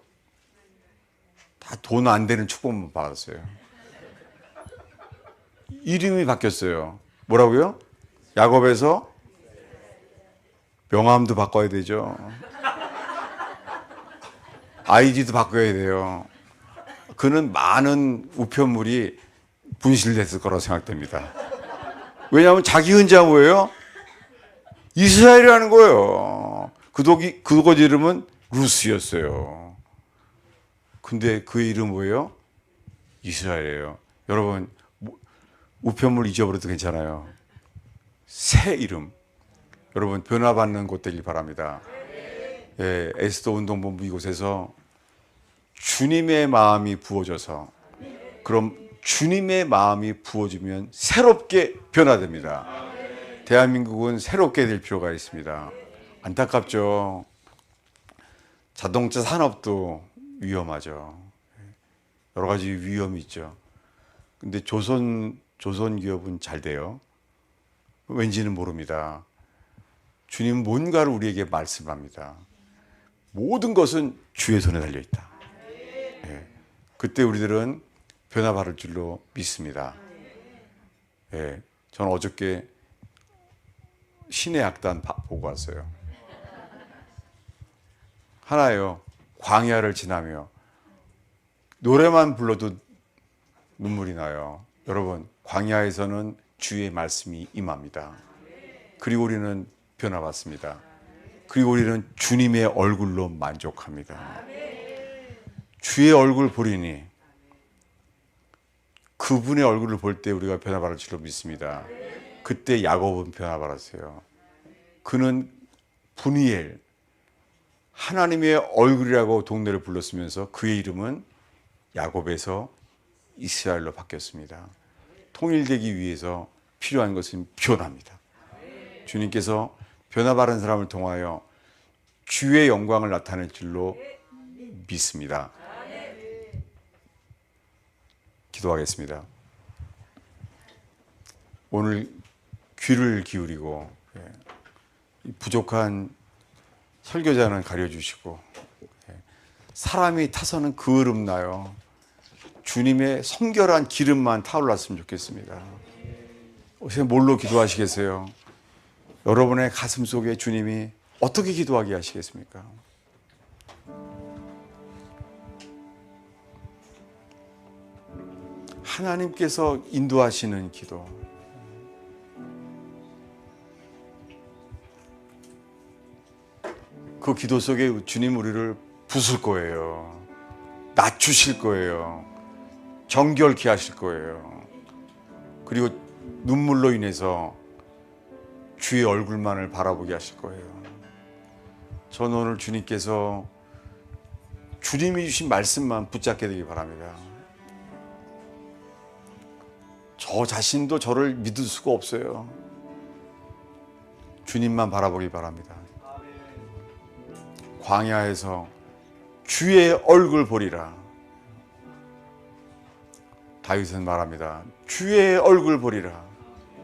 다 돈 안 되는 축복만 받았어요. 이름이 바뀌었어요. 뭐라고요? 야곱에서 명함도 바꿔야 되죠. 아이디도 바꿔야 돼요. 그는 많은 우편물이 분실됐을 거라고 생각됩니다. 왜냐하면 자기 흔자 뭐예요? 이스라엘이라는 거예요. 그곳 이름은 루스였어요. 근데 그의 이름 뭐예요? 이스라엘이에요. 여러분, 우편물 잊어버려도 괜찮아요. 새 이름. 여러분, 변화받는 곳 되길 바랍니다. 예, 에스더 운동본부 이곳에서 주님의 마음이 부어져서, 그럼 주님의 마음이 부어지면 새롭게 변화됩니다. 대한민국은 새롭게 될 필요가 있습니다. 안타깝죠. 자동차 산업도 위험하죠. 여러 가지 위험이 있죠. 근데 조선 기업은 잘 돼요. 왠지는 모릅니다. 주님은 뭔가를 우리에게 말씀합니다. 모든 것은 주의 손에 달려 있다. 예, 그때 우리들은 변화받을 줄로 믿습니다. 예, 저는 어저께 신의 악단 보고 왔어요. 하나요. 광야를 지나며 노래만 불러도 눈물이 나요. 여러분, 광야에서는 주의 말씀이 임합니다. 그리고 우리는 변화받습니다. 그리고 우리는 주님의 얼굴로 만족합니다. 주의 얼굴 보리니 그분의 얼굴을 볼 때 우리가 변화받을 줄로 믿습니다. 그때 야곱은 변화받았어요. 그는 분이엘, 하나님의 얼굴이라고 동네를 불렀으면서 그의 이름은 야곱에서 이스라엘로 바뀌었습니다. 통일되기 위해서 필요한 것은 변화입니다. 주님께서 변화바른 사람을 통하여 주의 영광을 나타낼 줄로 믿습니다. 기도하겠습니다. 오늘 귀를 기울이고 부족한 설교자는 가려주시고 사람이 타서는 그을음나요. 주님의 성결한 기름만 타올랐으면 좋겠습니다. 혹시 뭘로 기도하시겠어요? 여러분의 가슴 속에 주님이 어떻게 기도하게 하시겠습니까? 하나님께서 인도하시는 기도. 그 기도 속에 주님 우리를 부술 거예요. 낮추실 거예요. 정결케 하실 거예요. 그리고 눈물로 인해서 주의 얼굴만을 바라보게 하실 거예요. 저는 오늘 주님께서 주님이 주신 말씀만 붙잡게 되기 바랍니다. 저 자신도 저를 믿을 수가 없어요. 주님만 바라보기 바랍니다. 광야에서 주의 얼굴 보리라. 다윗은 말합니다. 주의 얼굴 보리라.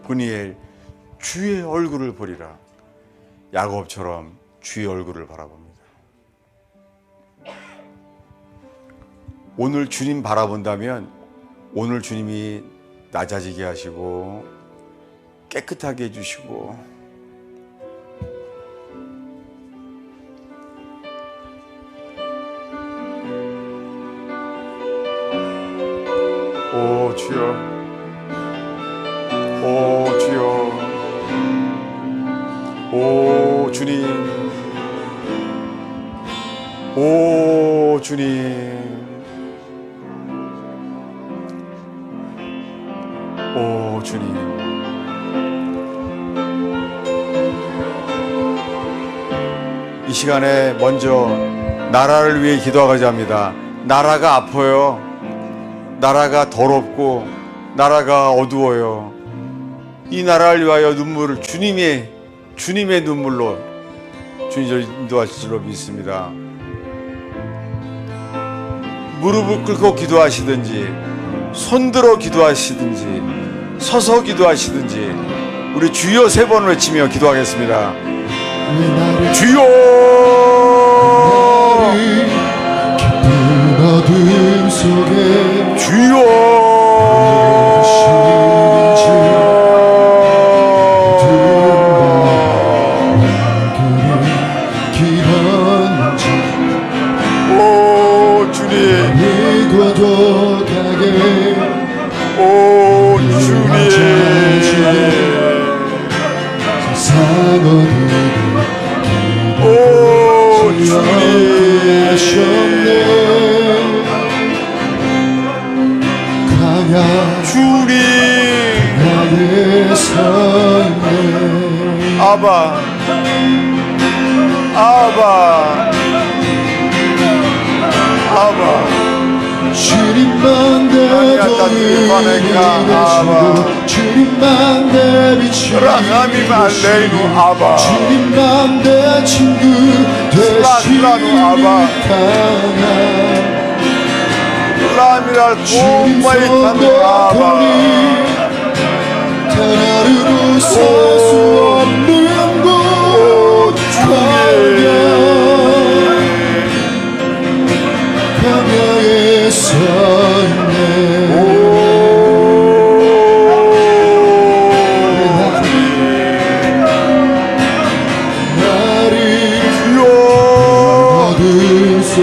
브니엘 주의 얼굴을 보리라. 야곱처럼 주의 얼굴을 바라봅니다. 오늘 주님 바라본다면 오늘 주님이 낮아지게 하시고 깨끗하게 해주시고 오 주여, 오 주여, 오 주님, 오 주님, 오 주님. 이 시간에 먼저 나라를 위해 기도하고자 합니다. 나라가 아파요. 나라가 더럽고 나라가 어두워요. 이 나라를 위하여 눈물을 주님의 눈물로 주님을 인도하실 줄로 믿습니다. 무릎을 꿇고 기도하시든지 손들어 기도하시든지 서서 기도하시든지 우리 주여 3번 외치며 기도하겠습니다. 주여, 어둠 속에 주여, 오 주님, 이곳도 가게 오 주님, 세상 어디도 오 주님, 주님, 나의 삶에 아바, 아바, 아바, 주님만 내 도움이 되시고 주님만 내 빛이 되시고 아바, 주님만 내 친구 되시니까 라미랄 주님 손 아바, 하나로 살 수 없는 곳 광야에 서 있네. 나를 어둠 속에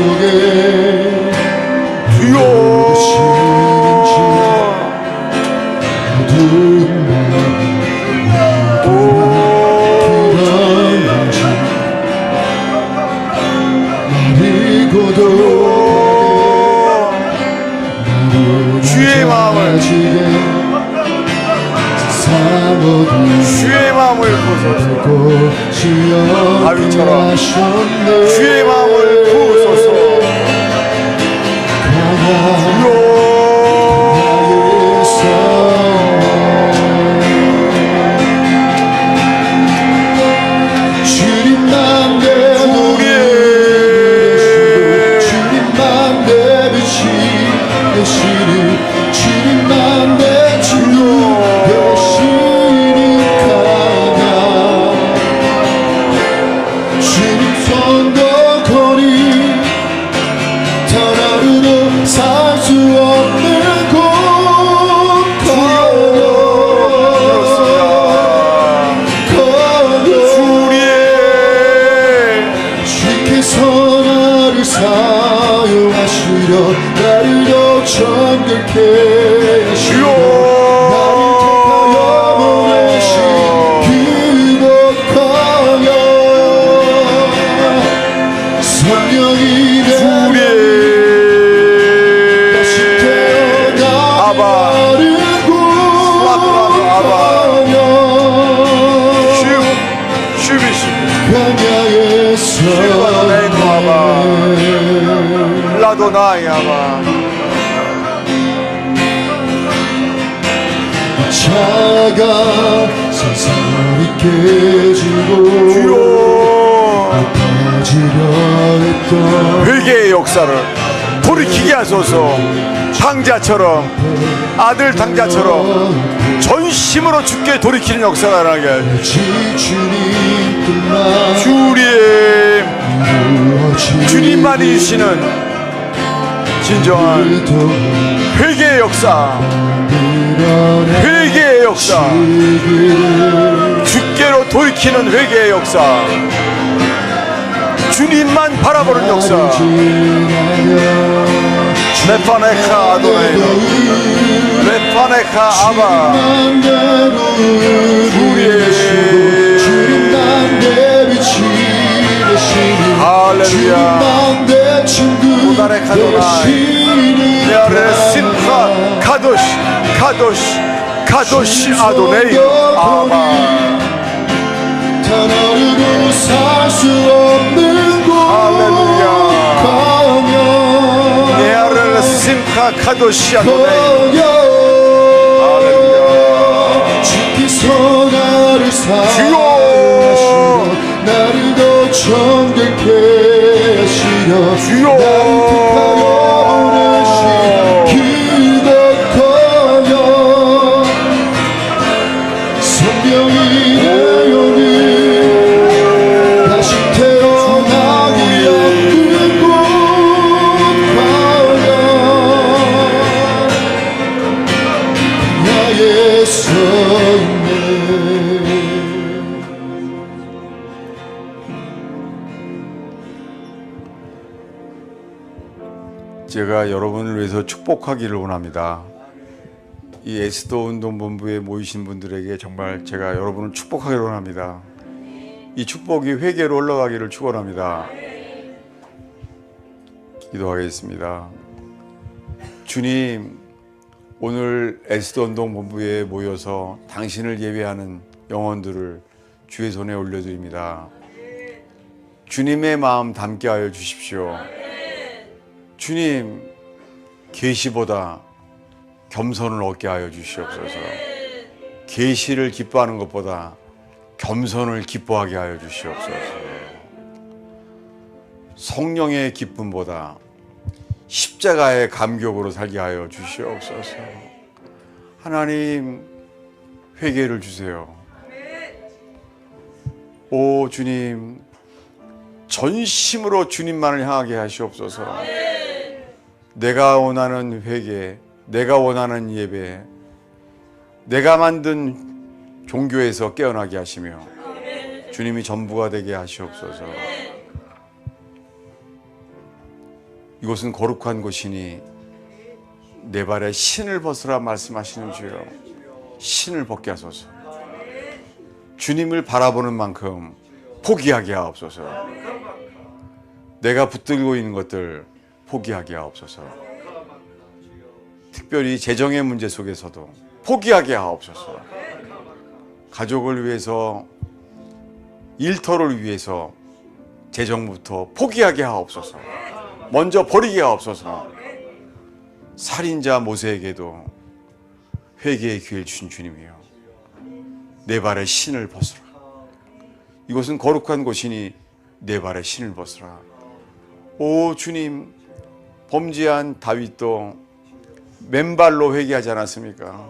주의 마음을 부으소서. 다윗처럼 주의 마음을 부으소서. 나를 사용하시려 나를 더 정결케 하시려 나를 택하여 보내신 그곳 광야 성령이 우리 다시 태어나는 곳 광야 슈비시 광야에서 라도나이 아바 차가 세상이 깨지고 주여 빠지려 했던 회개의 역사를 돌이키게 하소서. 당자처럼 아들 당자처럼 전심으로 주께 돌이키는 역사가 일어나게 하소서. 주님만이 주시는 진정한 회개의 역사, 회개의 역사, 주께로 돌이키는 회개의 역사, 주님만 바라보는 역사. 레파네카 아도네 레파네카 아바 할렐루야 오다레카도나이 야레 심카 카도시 카도시 카도시 아도네이 아바 단 어르고 살 수 없는 곳 할렐루야 야레 심카 카도시 아도네이 주께서 나를 사랑하시며 나를 더 정결케 하시려 주여 나를 택하여 보내신 그곳 광야 성령이 내어는 다시 태어나기 없는 곳 광야 나의 서 있네 제가 여러분을 위해서 축복하기를 원합니다. 이 에스더 운동본부에 모이신 분들에게 정말 제가 여러분을 축복하기를 원합니다. 이 축복이 회개로 올라가기를 축원합니다. 기도하겠습니다. 주님, 오늘 에스더 운동본부에 모여서 당신을 예배하는 영혼들을 주의 손에 올려드립니다. 주님의 마음 담게 하여 주십시오. 주님, 계시보다 겸손을 얻게 하여 주시옵소서. 계시를 기뻐하는 것보다 겸손을 기뻐하게 하여 주시옵소서. 성령의 기쁨보다 십자가의 감격으로 살게 하여 주시옵소서. 하나님, 회개를 주세요. 오 주님, 전심으로 주님만을 향하게 하시옵소서. 내가 원하는 회개, 내가 원하는 예배, 내가 만든 종교에서 깨어나게 하시며 주님이 전부가 되게 하시옵소서. 이곳은 거룩한 곳이니 내 발에 신을 벗으라 말씀하시는 주여, 신을 벗게 하소서. 주님을 바라보는 만큼 포기하게 하옵소서. 내가 붙들고 있는 것들 포기하게 하옵소서. 특별히 재정의 문제 속에서도 포기하게 하옵소서. 가족을 위해서, 일터를 위해서 재정부터 포기하게 하옵소서. 먼저 버리게 하옵소서. 살인자 모세에게도 회개의 기회를 주신 주님이요, 내 발에 신을 벗으라. 이곳은 거룩한 곳이니 내 발에 신을 벗으라. 오 주님, 범죄한 다윗도 맨발로 회개하지 않았습니까?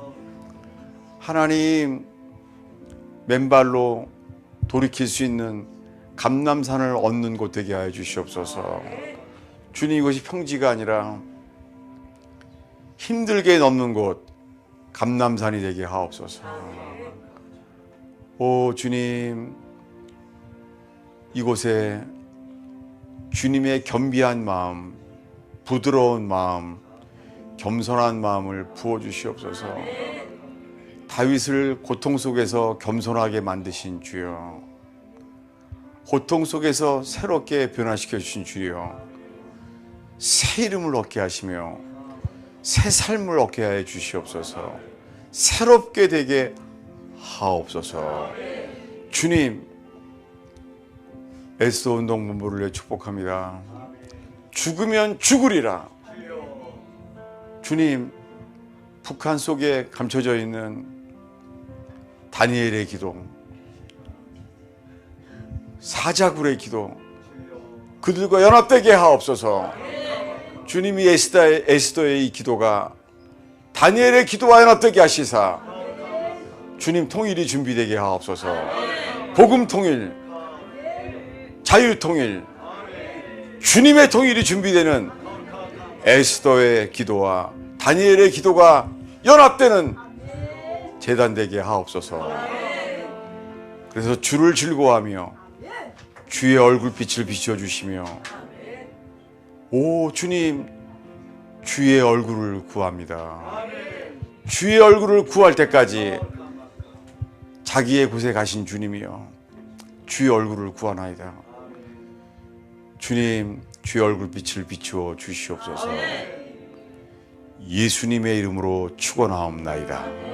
하나님, 맨발로 돌이킬 수 있는 감람산을 얻는 곳 되게 하여 주시옵소서. 주님, 이것이 평지가 아니라 힘들게 넘는 곳, 감람산이 되게 하옵소서. 오 주님, 이곳에 주님의 겸비한 마음, 부드러운 마음, 겸손한 마음을 부어주시옵소서. 다윗을 고통 속에서 겸손하게 만드신 주여, 고통 속에서 새롭게 변화시켜 주신 주여, 새 이름을 얻게 하시며 새 삶을 얻게 해 주시옵소서. 새롭게 되게 하옵소서. 주님, 에스더 운동본부를 축복합니다. 죽으면 죽으리라. 주님, 북한 속에 감춰져 있는 다니엘의 기도, 사자굴의 기도, 그들과 연합되게 하옵소서. 주님이 에스더의 이 기도가 다니엘의 기도와 연합되게 하시사 주님 통일이 준비되게 하옵소서. 복음 통일, 자유 통일, 주님의 통일이 준비되는 에스더의 기도와 다니엘의 기도가 연합되는 제단되게 하옵소서. 그래서 주를 즐거워하며 주의 얼굴빛을 비춰주시며, 오 주님, 주의 얼굴을 구합니다. 주의 얼굴을 구할 때까지 자기의 곳에 가신 주님이여, 주의 얼굴을 구하나이다. 주님, 주의 얼굴빛을 비추어 주시옵소서. 예수님의 이름으로 축원하옵나이다.